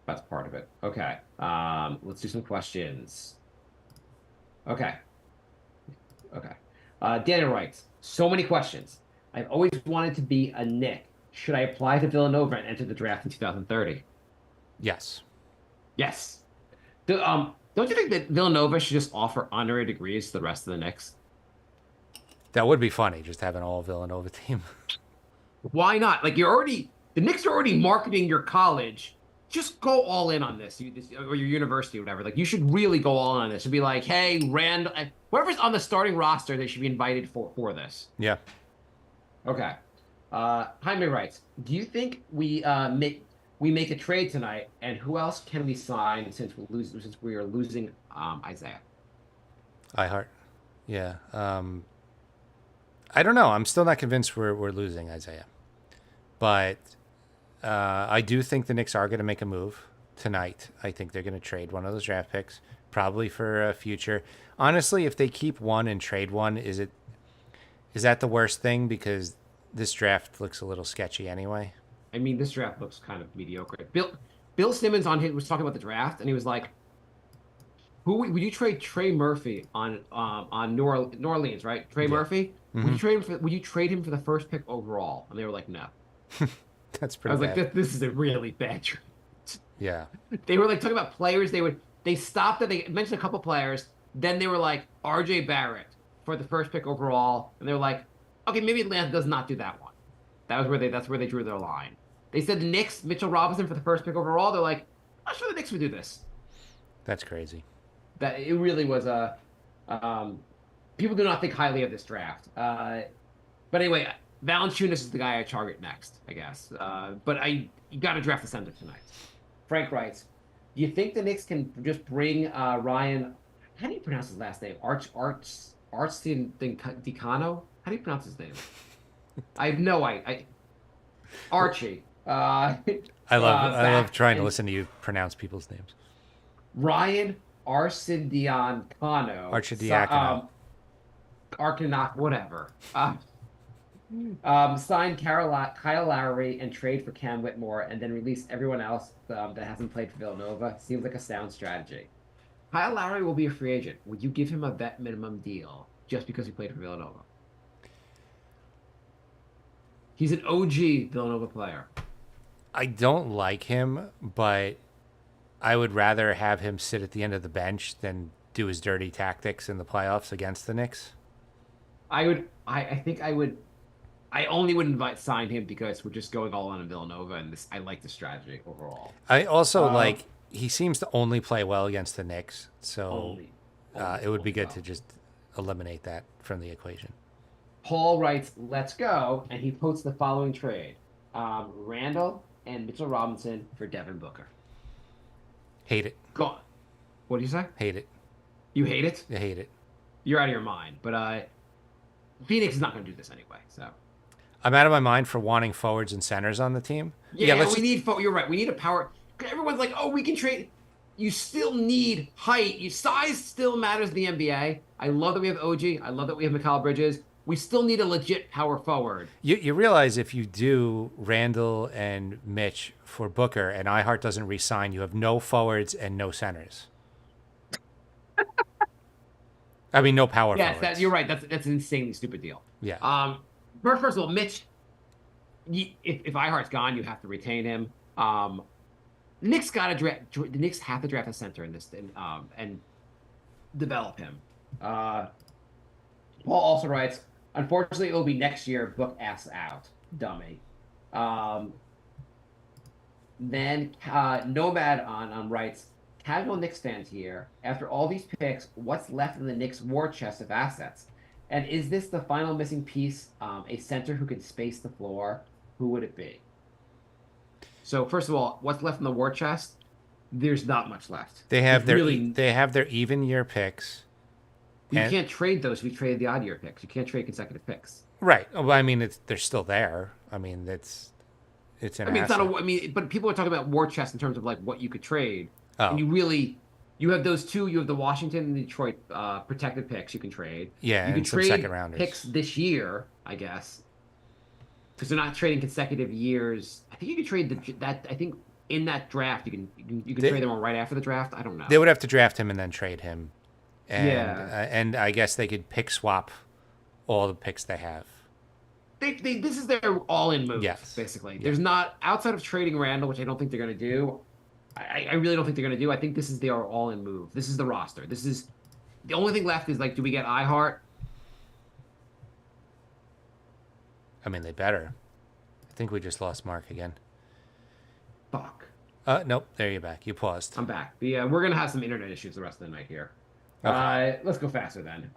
that's part of it. Okay. Let's do some questions. Okay. Daniel writes, so many questions. I've always wanted to be a Knick. Should I apply to Villanova and enter the draft in 2030? Yes. Yes. Don't you think that Villanova should just offer honorary degrees to the rest of the Knicks? That would be funny, just have an all Villanova team. Why not? Like the Knicks are already marketing your college. Just go all in on this, or your university, or whatever. Like you should really go all in on this and be like, hey, Randall, whoever's on the starting roster, they should be invited for this. Yeah. Okay. Jaime writes, do you think we make a trade tonight, and who else can we sign since we are losing Isaiah? iHeart. Yeah. I don't know. I'm still not convinced we're losing Isaiah. But I do think the Knicks are going to make a move tonight. I think they're going to trade one of those draft picks, probably for a future. Honestly, if they keep one and trade one, is that the worst thing? Because this draft looks a little sketchy anyway. I mean, this draft looks kind of mediocre. Bill Simmons was talking about the draft, and he was like, "Who would you trade Trey Murphy on New Orleans, right? Trey Murphy. Mm-hmm. Would you trade him for the first pick overall?" And they were like, "No." That's I pretty was bad. like, "This is a really bad trade." Yeah. They were like talking about players. They stopped it. They mentioned a couple players. Then they were like R.J. Barrett for the first pick overall, and they were like, "Okay, maybe Atlanta does not do that one." That's where they drew their line. They said the Knicks, Mitchell Robinson for the first pick overall. They're like, "I'm not sure the Knicks would do this." That's crazy. That it really was a. People do not think highly of this draft. But anyway, Valanciunas is the guy I target next, I guess. But you got to draft the center tonight. Frank writes, do you think the Knicks can just bring Ryan? How do you pronounce his last name? Dicano? How do you pronounce his name? I have no idea. Archie. I love trying to listen to you pronounce people's names. Ryan Arcidiacono. Arcidiacono. Arcanac, whatever. Sign Kyle Lowry and trade for Cam Whitmore, and then release everyone else that hasn't played for Villanova. Seems like a sound strategy. Kyle Lowry will be a free agent. Would you give him a vet minimum deal just because he played for Villanova? He's an OG Villanova player. I don't like him, but I would rather have him sit at the end of the bench than do his dirty tactics in the playoffs against the Knicks. I only would sign him because we're just going all on Villanova, and I like the strategy overall. I also he seems to only play well against the Knicks, so it would be good to just eliminate that from the equation. Paul writes, "Let's go," and he quotes the following trade: Randall, and Mitchell Robinson for Devin Booker. Hate it. Gone. What do you say? Hate it. You hate it? I hate it. You're out of your mind. But Phoenix is not going to do this anyway. So I'm out of my mind for wanting forwards and centers on the team. yeah, let's we need. You're right. We need a power. Everyone's like, oh, we can trade. You still need height. Size still matters in the NBA. I love that we have OG. I love that we have Mikal Bridges. We still need a legit power forward. You realize if you do Randall and Mitch for Booker and iHeart doesn't re-sign, you have no forwards and no centers. I mean, no power Yes, forwards. you're right. That's an insanely stupid deal. Yeah. First of all, Mitch, if iHeart's gone, you have to retain him. The Knicks got to draft. The Knicks have to draft a center in this and develop him. Paul also writes, unfortunately, it will be next year. Book ass out, dummy. Then Nomad on writes, casual Knicks fans here. After all these picks, what's left in the Knicks war chest of assets? And is this the final missing piece? A center who can space the floor? Who would it be? So first of all, what's left in the war chest? There's not much left. They have There's their even year picks. You And- can't trade those. We traded the odd year picks. You can't trade consecutive picks. Right. Well, I mean, they're still there. I mean, it's an I mean, it's asset. not a. I mean, but people are talking about war chest in terms of like what you could trade. Oh. And you have those two. You have the Washington and Detroit protected picks you can trade. Yeah, you can and some trade second rounders. picks this year, I guess, because they're not trading consecutive years. I think you can trade that. I think in that draft you can trade them all right after the draft. I don't know. They would have to draft him and then trade him. And, Yeah. And I guess they could pick swap all the picks they have. This is their all-in move, Yes. basically. Yeah. There's not outside of trading Randall, which I don't think they're going to do. I really don't think they're going to do. I think this is their all-in move. This is the roster. This is the only thing left is like, do we get iHeart? I mean, they better. I think we just lost Mark again. Fuck. Nope. There you're back. You paused. I'm back. We're going to have some internet issues the rest of the night here. Okay. Let's go faster then.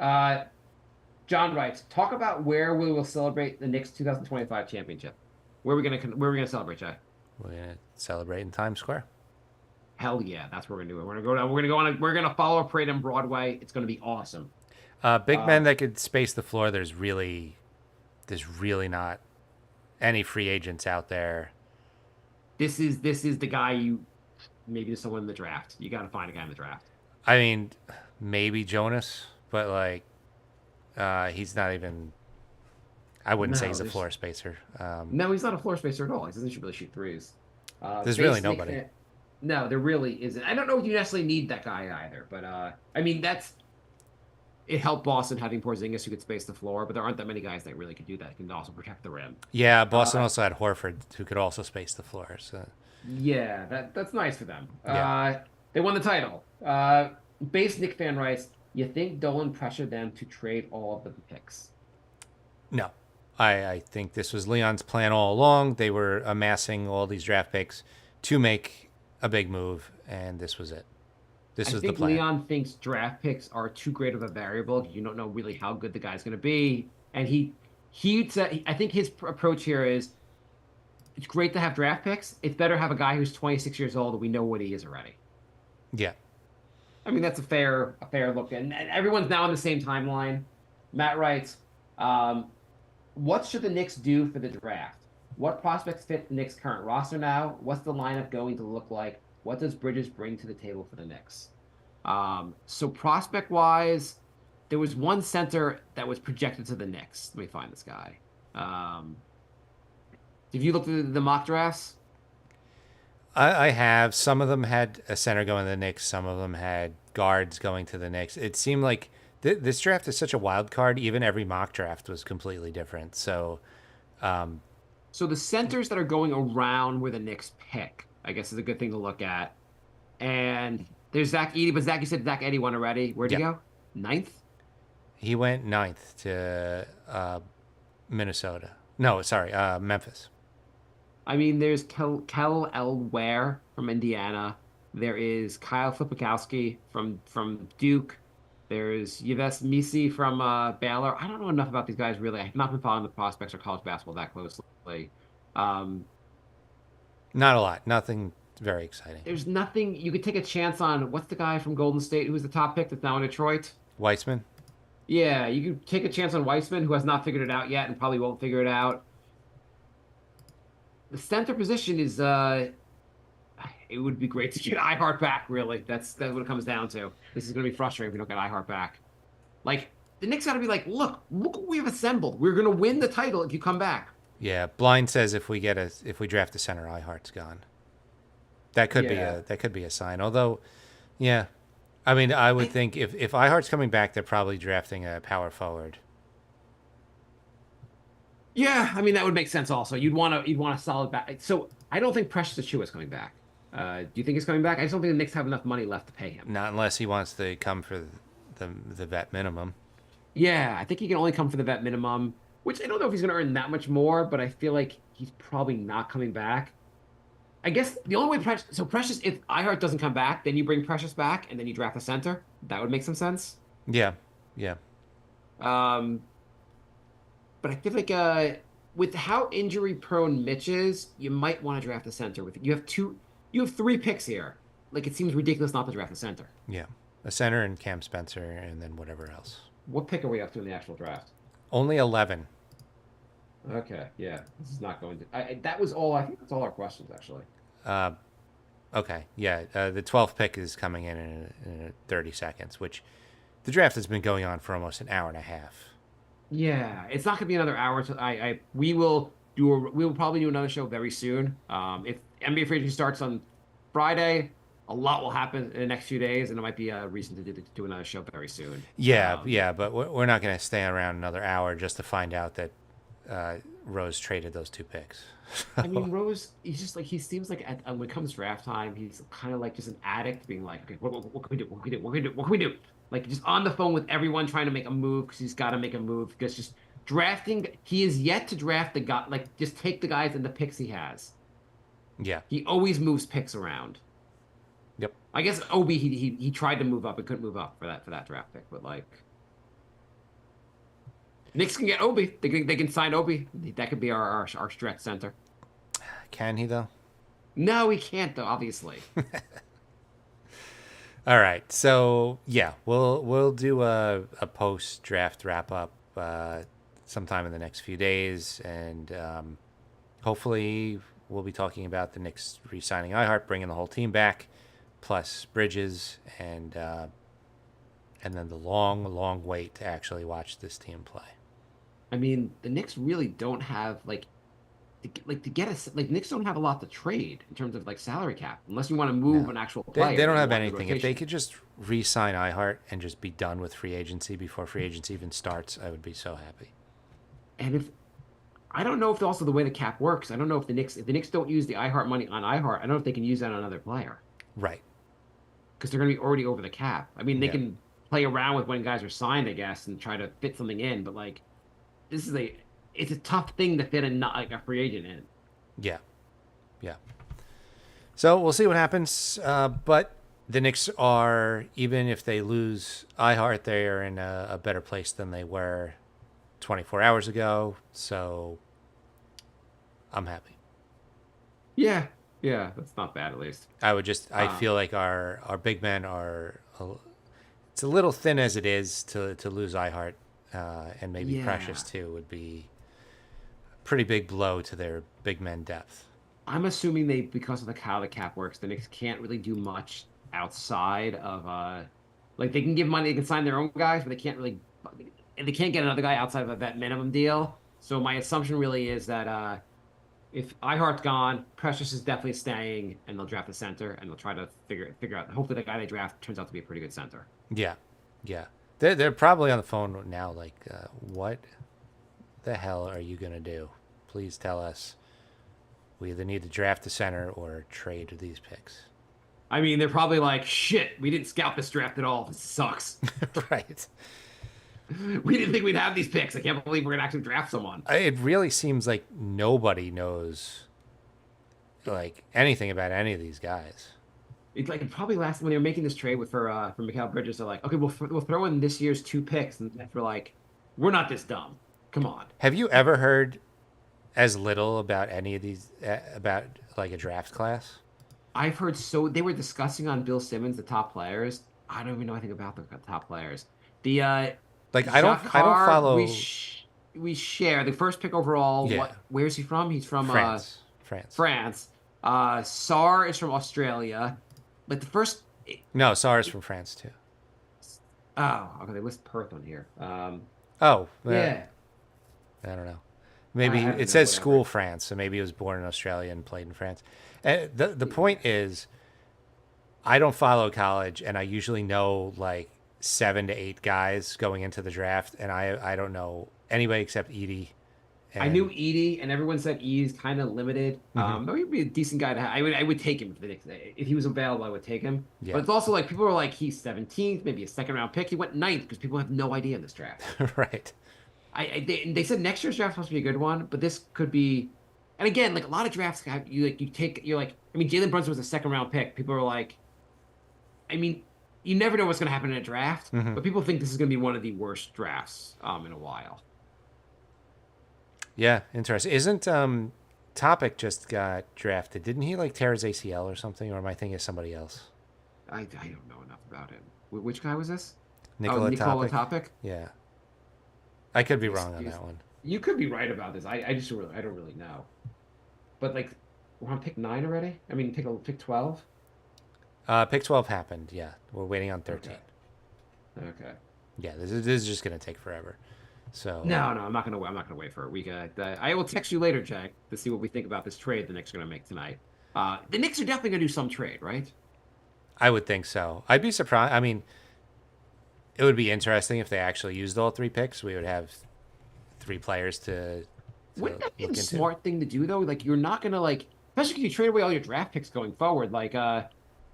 John writes, talk about where we will celebrate the Knicks 2025 championship. Where are we gonna celebrate, Jay? We're gonna celebrate in Times Square. Hell yeah, that's what we're gonna do. We're gonna follow a parade on Broadway. It's gonna be awesome. Big men that could space the floor. There's really not any free agents out there. This is the guy maybe there's someone in the draft. You got to find a guy in the draft. I mean, maybe Jonas, but like, he's not even. I wouldn't say No, he's a there's- floor spacer. No, he's not a floor spacer at all. He doesn't really shoot threes. There's Space really Snake nobody. fan- No, there really isn't. I don't know if you necessarily need that guy either, but I mean it helped Boston having Porzingis who could space the floor, but there aren't that many guys that really could do that. Can also protect the rim. Yeah, Boston also had Horford, who could also space the floor. So Yeah, that's nice for them. Yeah. They won the title. Base Nick fan writes, you think Dolan pressured them to trade all of the picks? no, I think this was Leon's plan all along. They were amassing all these draft picks to make a big move, and this was it. This I was the think plan. Leon thinks draft picks are too great of a variable. You don't know really how good the guy's going to be. And he said, I think his approach here is, it's great to have draft picks. It's better to have a guy who's 26 years old and we know what he is already. Yeah. I mean, that's a fair look. And everyone's now on the same timeline. Matt writes, what should the Knicks do for the draft? What prospects fit the Knicks' current roster now? What's the lineup going to look like? What does Bridges bring to the table for the Knicks? So prospect-wise, there was one center that was projected to the Knicks. Let me find this guy. Have you looked at the mock drafts? I have. Some of them had a center going to the Knicks. Some of them had guards going to the Knicks. It seemed like this draft is such a wild card. Even every mock draft was completely different. So, So the centers that are going around where the Knicks pick, I guess, is a good thing to look at. And there's Zach Edey, but Zach, you said Zach Edey won already. Where'd he Yeah. go? Ninth? he went 9th to Minnesota. No, sorry, Memphis. I mean, there's Kel Elware from Indiana. There is Kyle Flipikowski from Duke. There's Yves Misi from Baylor. I don't know enough about these guys, really. I have not been following the prospects or college basketball that closely. Not a lot. Nothing very exciting. There's nothing you could take a chance on. What's the guy from Golden State who's the top pick that's now in Detroit? Weissman? Yeah, you could take a chance on Weissman, who has not figured it out yet and probably won't figure it out. The center position is it would be great to get Ihart back, really. That's what it comes down to. This is gonna be frustrating if we don't get Ihart back. Like, the Knicks gotta be like, look what we've assembled. We're gonna win the title if you come back. Yeah, Blind says if we draft a center, Ihart's gone. That could be a sign. Although, yeah, I mean, I would think if Ihart's coming back, they're probably drafting a power forward. Yeah, I mean that would make sense. Also, you'd want a solid back. So I don't think Precious Achiuwa is coming back. Do you think he's coming back? I just don't think the Knicks have enough money left to pay him. Not unless he wants to come for the vet minimum. Yeah, I think he can only come for the vet minimum, which I don't know if he's going to earn that much more, but I feel like he's probably not coming back. I guess the only way Precious, if Ihart doesn't come back, then you bring Precious back and then you draft a center. That would make some sense. Yeah. But I feel like with how injury prone Mitch is, you might want to draft a center. You have 3 picks here. Like, it seems ridiculous not to draft a center. Yeah, a center and Cam Spencer, and then whatever else. What pick are we up to in the actual draft? Only 11. Okay, yeah, this is not going to. That was all. I think that's all our questions actually. Okay, yeah, the 12th pick is coming in 30 seconds, which the draft has been going on for almost an hour and a half. Yeah, it's not going to be another hour. We will probably do another show very soon. If NBA free agency starts on Friday, a lot will happen in the next few days, and there might be a reason to do another show very soon. Yeah, but we're not going to stay around another hour just to find out that Rose traded those 2 picks. I mean, Rose, he's just like, he seems like when it comes draft time, he's kind of like just an addict, being like, okay, what can we do? What can we do? What can we do? What can we do? Like, just on the phone with everyone trying to make a move because he's got to make a move. Because just drafting, he is yet to draft the guy. Like, just take the guys and the picks he has. Yeah. He always moves picks around. Yep. I guess Obi, he tried to move up and couldn't move up for that draft pick, but like, Knicks can get Obi. They can sign Obi. That could be our stretch center. Can he though? No, he can't though. Obviously. All right, so yeah, we'll do a post draft wrap up sometime in the next few days, and hopefully we'll be talking about the Knicks re-signing Ihart, bringing the whole team back, plus Bridges, and then the long wait to actually watch this team play. I mean, the Knicks really don't have Knicks don't have a lot to trade in terms of like salary cap, unless you want to move an actual player. They don't have anything. If they could just re-sign Ihart and just be done with free agency before free agency even starts, I would be so happy. And I don't know if also the way the cap works, I don't know if the Knicks don't use the Ihart money on Ihart, I don't know if they can use that on another player. Right. Because they're going to be already over the cap. I mean, they can play around with when guys are signed, I guess, and try to fit something in, but like, it's a tough thing to fit a free agent in. Yeah. So we'll see what happens. But the Knicks are, even if they lose Ihart, they are in a better place than they were 24 hours ago. So I'm happy. Yeah, that's not bad at least. I feel like our big men are, it's a little thin as it is to lose Ihart, and maybe Precious too would be a pretty big blow to their big men depth. I'm assuming because of how the cap works, the Knicks can't really do much outside of like they can give money, they can sign their own guys, but they can't get another guy outside of a vet minimum deal. So my assumption really is that if Ihart's gone, Precious is definitely staying, and they'll draft a center, and they'll try to figure out. Hopefully, the guy they draft turns out to be a pretty good center. Yeah. They're probably on the phone now, like, what the hell are you gonna do? Please tell us. We either need to draft a center or trade these picks. I mean, they're probably like, shit, we didn't scout this draft at all. This sucks. Right. We didn't think we'd have these picks. I can't believe we're gonna actually draft someone. It really seems like nobody knows like anything about any of these guys. It's like probably last when they were making this trade for Mikal Bridges, they're like, okay, we'll throw in this year's 2 picks, and we're like, we're not this dumb. Come on. Have you ever heard as little about any of these about like a draft class. I've heard they were discussing on Bill Simmons the top players. I don't even know anything about the top players. The Like I don't Jacquard, follow. we share the first pick overall. Yeah, Where's he from? He's from France. France. Sar is from Australia. Like the first. No, SARS from France too. Oh, okay. They list Perth on here. Oh, Yeah. I don't know. Maybe I don't know, it says whatever. school France, so maybe he was born in Australia and played in France. The point is, I don't follow college, and I usually know like 7 to 8 guys going into the draft, and I don't know anybody except Edie. I knew Edie, and everyone said Edie's kind of limited. But he'd be a decent guy to have. I would take him for the Knicks. If he was available, I would take him. Yeah. But it's also like people are like he's 17th, maybe a second round pick. He went 9th because people have no idea in this draft. Right. They said next year's draft supposed to be a good one, but this could be. And again, like a lot of drafts, you're like. I mean, Jalen Brunson was a second round pick. People are like, I mean, you never know what's going to happen in a draft, but people think this is going to be one of the worst drafts in a while. Yeah, interesting. Isn't Topic just got drafted? Didn't he like tear his ACL or something? Or am I thinking of somebody else? I don't know enough about him. Which guy was this? Nikola Nikola Topic? Topic. Yeah. I could be wrong on that one. You could be right about this. I just really, I don't really know. But like, we're on pick 9 already. I mean, pick 12. Pick 12 happened. Yeah, we're waiting on 13. Okay. Yeah, this is just gonna take forever. So No, I'm not gonna wait. I'm not gonna wait for a week. I will text you later, Jack, to see what we think about this trade the Knicks are gonna make tonight. The Knicks are definitely gonna do some trade, right? I would think so. I'd be surprised. I mean, it would be interesting if they actually used all 3 picks. We would have 3 players to Wouldn't that be look the into. smart thing to do though? Like, you're not gonna like, especially if you trade away all your draft picks going forward. Like,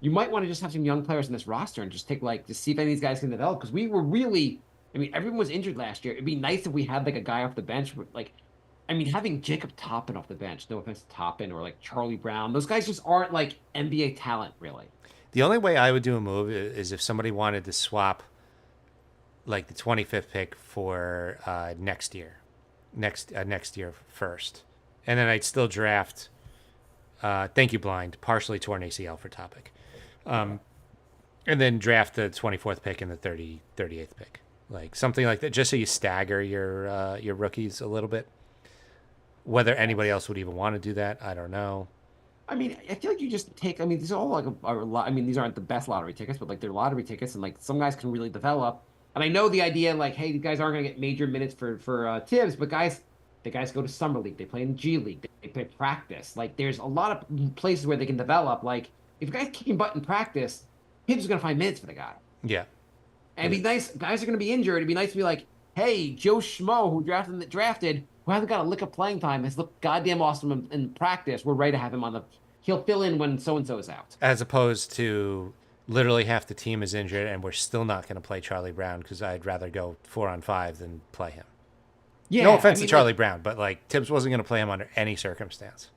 you might want to just have some young players in this roster and just take like to see if any of these guys can develop because we were really. I mean, everyone was injured last year. It'd be nice if we had like a guy off the bench. Like, I mean, having Jacob Toppin off the bench, no offense to Toppin, or like Charlie Brown, those guys just aren't like NBA talent, really. The only way I would do a move is if somebody wanted to swap like the 25th pick for next year first, and then I'd still draft. Thank you, Blind. Partially torn ACL for Topic, and then draft the 24th pick and the 38th pick, like something like that, just so you stagger your rookies a little bit. Whether anybody else would even want to do that, I don't know. I mean, I feel like you just take. I mean, these are all like a lot. I mean, these aren't the best lottery tickets, but like they're lottery tickets, and like some guys can really develop. And I know the idea, like, hey, these guys aren't going to get major minutes for Tibbs, but the guys go to summer league, they play in the G League, they play practice. Like, there's a lot of places where they can develop. Like, if guys kicking butt in practice, Tibbs is going to find minutes for the guy. Yeah, And it'd be nice. Guys are going to be injured. It'd be nice to be like, hey, Joe Schmo, who drafted, who hasn't got a lick of playing time, has looked goddamn awesome in practice. We're ready to have him on the. He'll fill in when so and so is out. as opposed to literally half the team is injured and we're still not going to play Charlie Brown because I'd rather go 4-on-5 than play him. Yeah. No offense I mean, to Charlie like, Brown, but like Tibbs wasn't going to play him under any circumstance.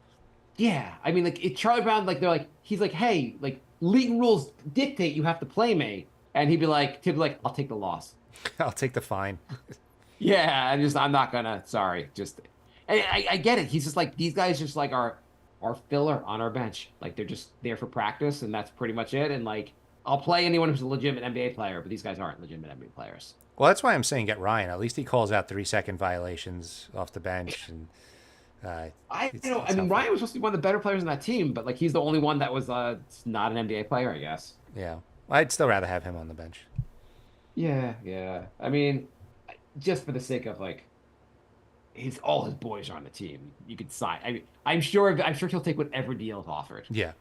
Yeah, I mean, like Charlie Brown, like they're like he's like, hey, like league rules dictate you have to play me, and he'd be like, Tibbs, like, I'll take the loss. I'll take the fine. Yeah, I'm not gonna. Sorry, just I get it. He's just like these guys, just like our filler on our bench. Like they're just there for practice, and that's pretty much it. And like I'll play anyone who's a legitimate NBA player, but these guys aren't legitimate NBA players. Well, that's why I'm saying get Ryan. At least he calls out 3-second violations off the bench. And I it's mean, helpful. Ryan was supposed to be one of the better players in that team, but like he's the only one that was not an NBA player, I guess. Yeah, I'd still rather have him on the bench. Yeah. I mean, just for the sake of like, all his boys are on the team. You could sign. I mean, I'm sure he'll take whatever deal is offered. Yeah.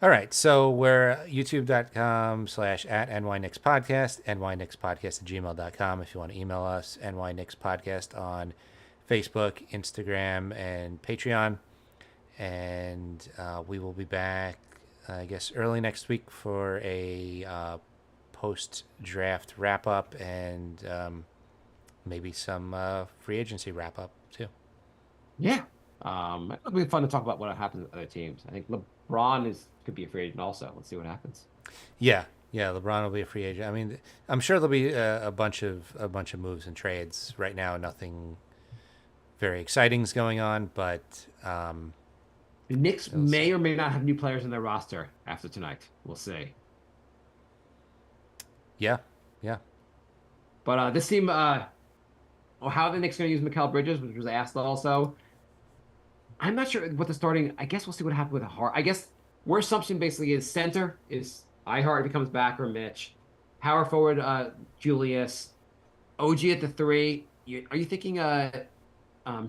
All right, so we're youtube.com/@NYKnicksPodcast, NYKnicksPodcast@gmail.com if you want to email us, NYKnicksPodcast on Facebook, Instagram, and Patreon. And we will be back, I guess, early next week for a post-draft wrap-up and maybe some free agency wrap-up, too. Yeah. It'll be fun to talk about what happens with other teams. I think LeBron could be a free agent also. Let's see what happens. Yeah, LeBron will be a free agent. I mean, I'm sure there'll be a bunch of moves and trades. Right now, nothing very exciting is going on, but The Knicks We'll may see. or may not have new players in their roster after tonight. We'll see. Yeah, yeah. But this team, how are the Knicks going to use Mikal Bridges, which was asked also. I'm not sure what the starting. I guess we'll see what happens with Hart. I guess our assumption basically is center is Ihart if he comes back or Mitch. Power forward, Julius. OG at the 3. Are you thinking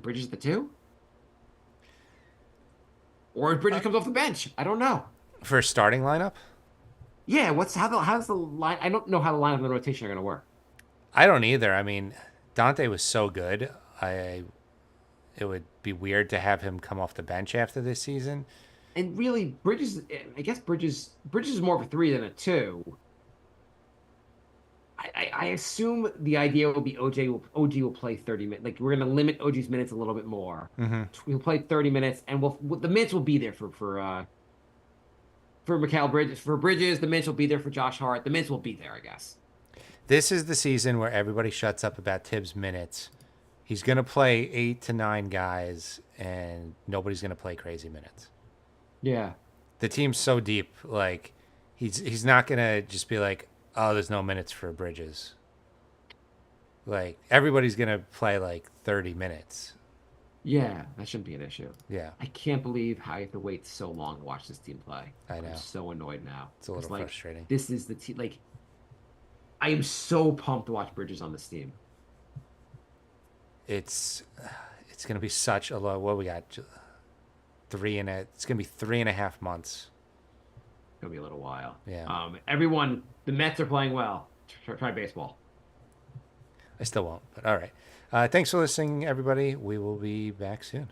Bridges at the 2? Or if Bridges comes off the bench? I don't know. For starting lineup, Yeah, how's the line? I don't know how the line of the rotation are going to work. I don't either. I mean, Dante was so good. It would be weird to have him come off the bench after this season. And really, Bridges. I guess Bridges is more of a 3 than a 2. I assume the idea will be OG will play 30 minutes. Like we're going to limit OG's minutes a little bit more. Mm-hmm. He'll play 30 minutes, and the minutes will be there for Mikal Bridges. For Bridges, the minutes will be there for Josh Hart. The minutes will be there, I guess. This is the season where everybody shuts up about Tibbs' minutes. He's going to play 8 to 9 guys, and nobody's going to play crazy minutes. Yeah. The team's so deep, like he's not going to just be like, oh, there's no minutes for Bridges. Like everybody's going to play like 30 minutes. Yeah, that shouldn't be an issue. Yeah, I can't believe how I have to wait so long to watch this team play. I know. I'm so annoyed now. It's a little like, frustrating. This is the team. Like, I am so pumped to watch Bridges on this team. It's going to be such a low. What we got? It's going to be 3.5 months. It's gonna be a little while. Yeah. Everyone, the Mets are playing well. Try baseball. I still won't, but all right. Thanks for listening, everybody. We will be back soon.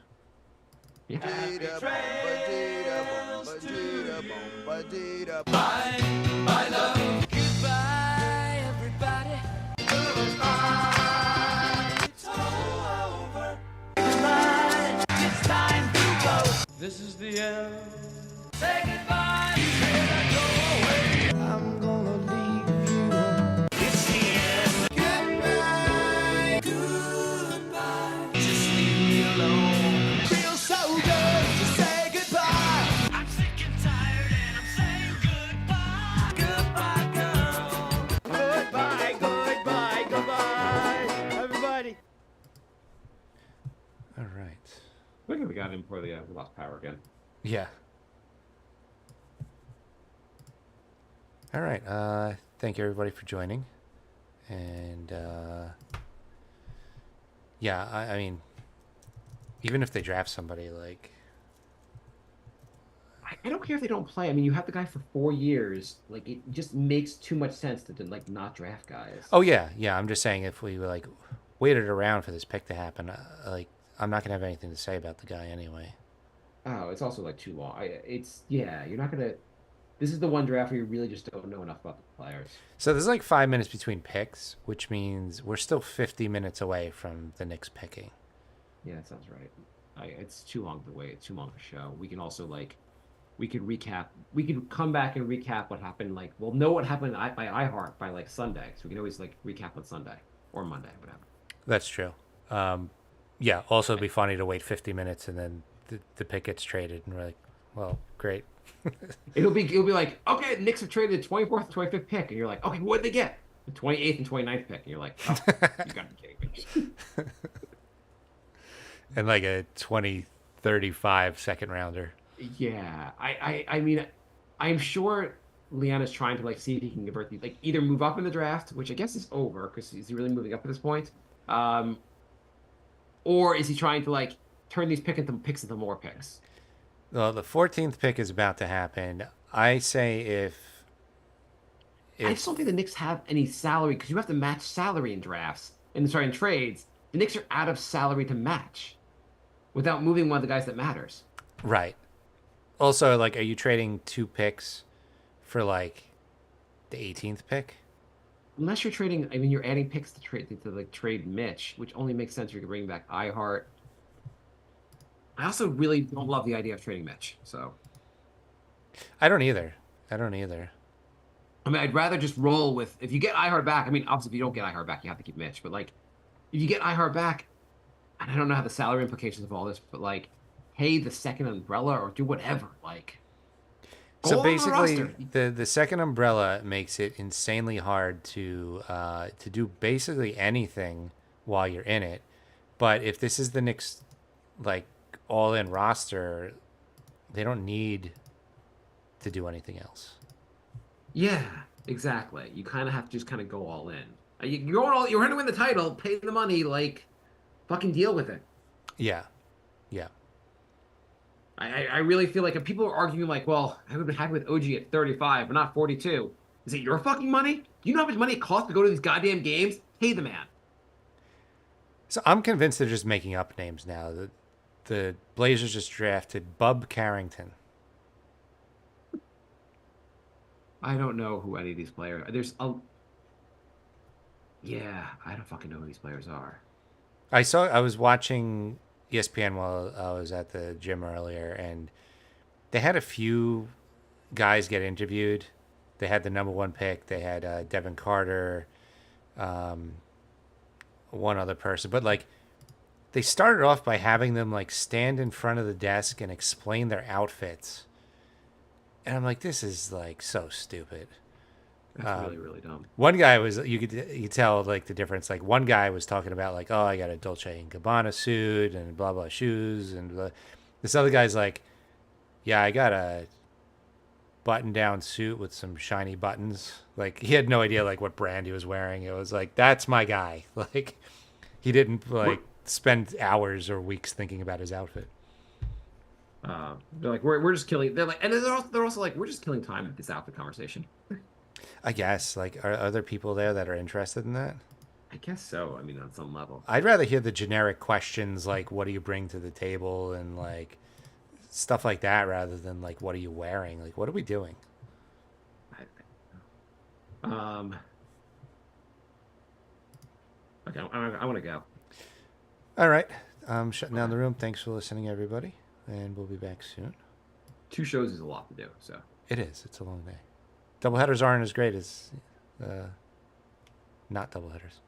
Yeah. Goodbye, everybody. It's all over. Goodbye. It's time to go. This is the end. Say goodbye. You cannot go away. I'm gonna leave you. It's the end. Goodbye. Goodbye. Just leave me alone. Feels so good to say goodbye. I'm sick and tired and I'm saying goodbye. Goodbye, girl. Goodbye, goodbye, goodbye. Everybody. All right. Look at we got him before we lost power again. Yeah. All right. Thank you, everybody, for joining. And, yeah, I mean, even if they draft somebody, like, I don't care if they don't play. I mean, you have the guy for 4 years. Like, it just makes too much sense to like not draft guys. oh, yeah, I'm just saying if we, like, waited around for this pick to happen, like, I'm not going to have anything to say about the guy anyway. Oh, it's also like too long. You're not gonna. This is the one draft where you really just don't know enough about the players. So there's like 5 minutes between picks, which means we're still 50 minutes away from the Knicks picking. Yeah, that sounds right. It's too long to wait. It's too long to show. We can also we could recap. We could come back and recap what happened. Like, we'll know what happened by iHeart by like Sunday, so we can always like recap on Sunday or Monday, whatever. That's true. Yeah, also it'd be funny to wait 50 minutes and then the pick gets traded and we're like, well, great. It'll be like, okay, Knicks have traded the 24th, 25th pick, and you're like, okay, what did they get? The 28th and 29th pick, and you're like, oh, you gotta be kidding me. And like a 2035 second rounder. Yeah, I mean, I'm sure Leon is trying to like see if he can convert these, like either move up in the draft, which I guess is over because is he really moving up at this point, or is he trying to like turn these picks into more picks? Well, the 14th pick is about to happen. I say if I just don't think the Knicks have any salary because you have to match salary in drafts and in trades. The Knicks are out of salary to match without moving one of the guys that matters. right. Also, like, are you trading 2 picks for like the 18th pick? Unless you're trading, I mean, you're adding picks to trade Mitch, which only makes sense if you're bringing back iHeart. I also really don't love the idea of trading Mitch. So I don't either. I mean, I'd rather just roll with if you get iHeart back. I mean, obviously, if you don't get iHeart back, you have to keep Mitch. But like, if you get iHeart back, and I don't know how the salary implications of all this, but like, pay the second umbrella or do whatever. Like, go So on the basically, roster. the second umbrella makes it insanely hard to do basically anything while you're in it. But if this is the Knicks like all in roster, they don't need to do anything else. Yeah, exactly. You kind of have to just kind of go all in. You're going all. You're going to win the title. Pay the money. Like, fucking deal with it. Yeah, yeah. I really feel like if people are arguing like, well, I would have been happy with OG at 35, but not 42. Is it your fucking money? Do you know how much money it costs to go to these goddamn games? Pay the man. So I'm convinced they're just making up names now. The Blazers just drafted Bub Carrington. I don't know who any of these players are. Yeah, I don't fucking know who these players are. I was watching ESPN while I was at the gym earlier, and they had a few guys get interviewed. They had the number one pick. They had Devin Carter, one other person, but like they started off by having them like stand in front of the desk and explain their outfits, and I'm like, this is like so stupid. That's really, really dumb. One guy was you could tell like the difference. Like one guy was talking about like, oh, I got a Dolce and Gabbana suit and blah blah shoes, and blah. This other guy's like, yeah, I got a button down suit with some shiny buttons. Like he had no idea like what brand he was wearing. It was like, that's my guy. Like he didn't like spend hours or weeks thinking about his outfit. They're like, we're just killing. They're like, and they're also like, we're just killing time with this outfit conversation. I guess like are there people there that are interested in that? I guess so. I mean, on some level. I'd rather hear the generic questions like what do you bring to the table and like stuff like that rather than like what are you wearing? Like what are we doing? Okay, I want to go. All right. I'm shutting down the room. Thanks for listening, everybody. And we'll be back soon. 2 shows is a lot to do, so. It is. It's a long day. Doubleheaders aren't as great as not doubleheaders.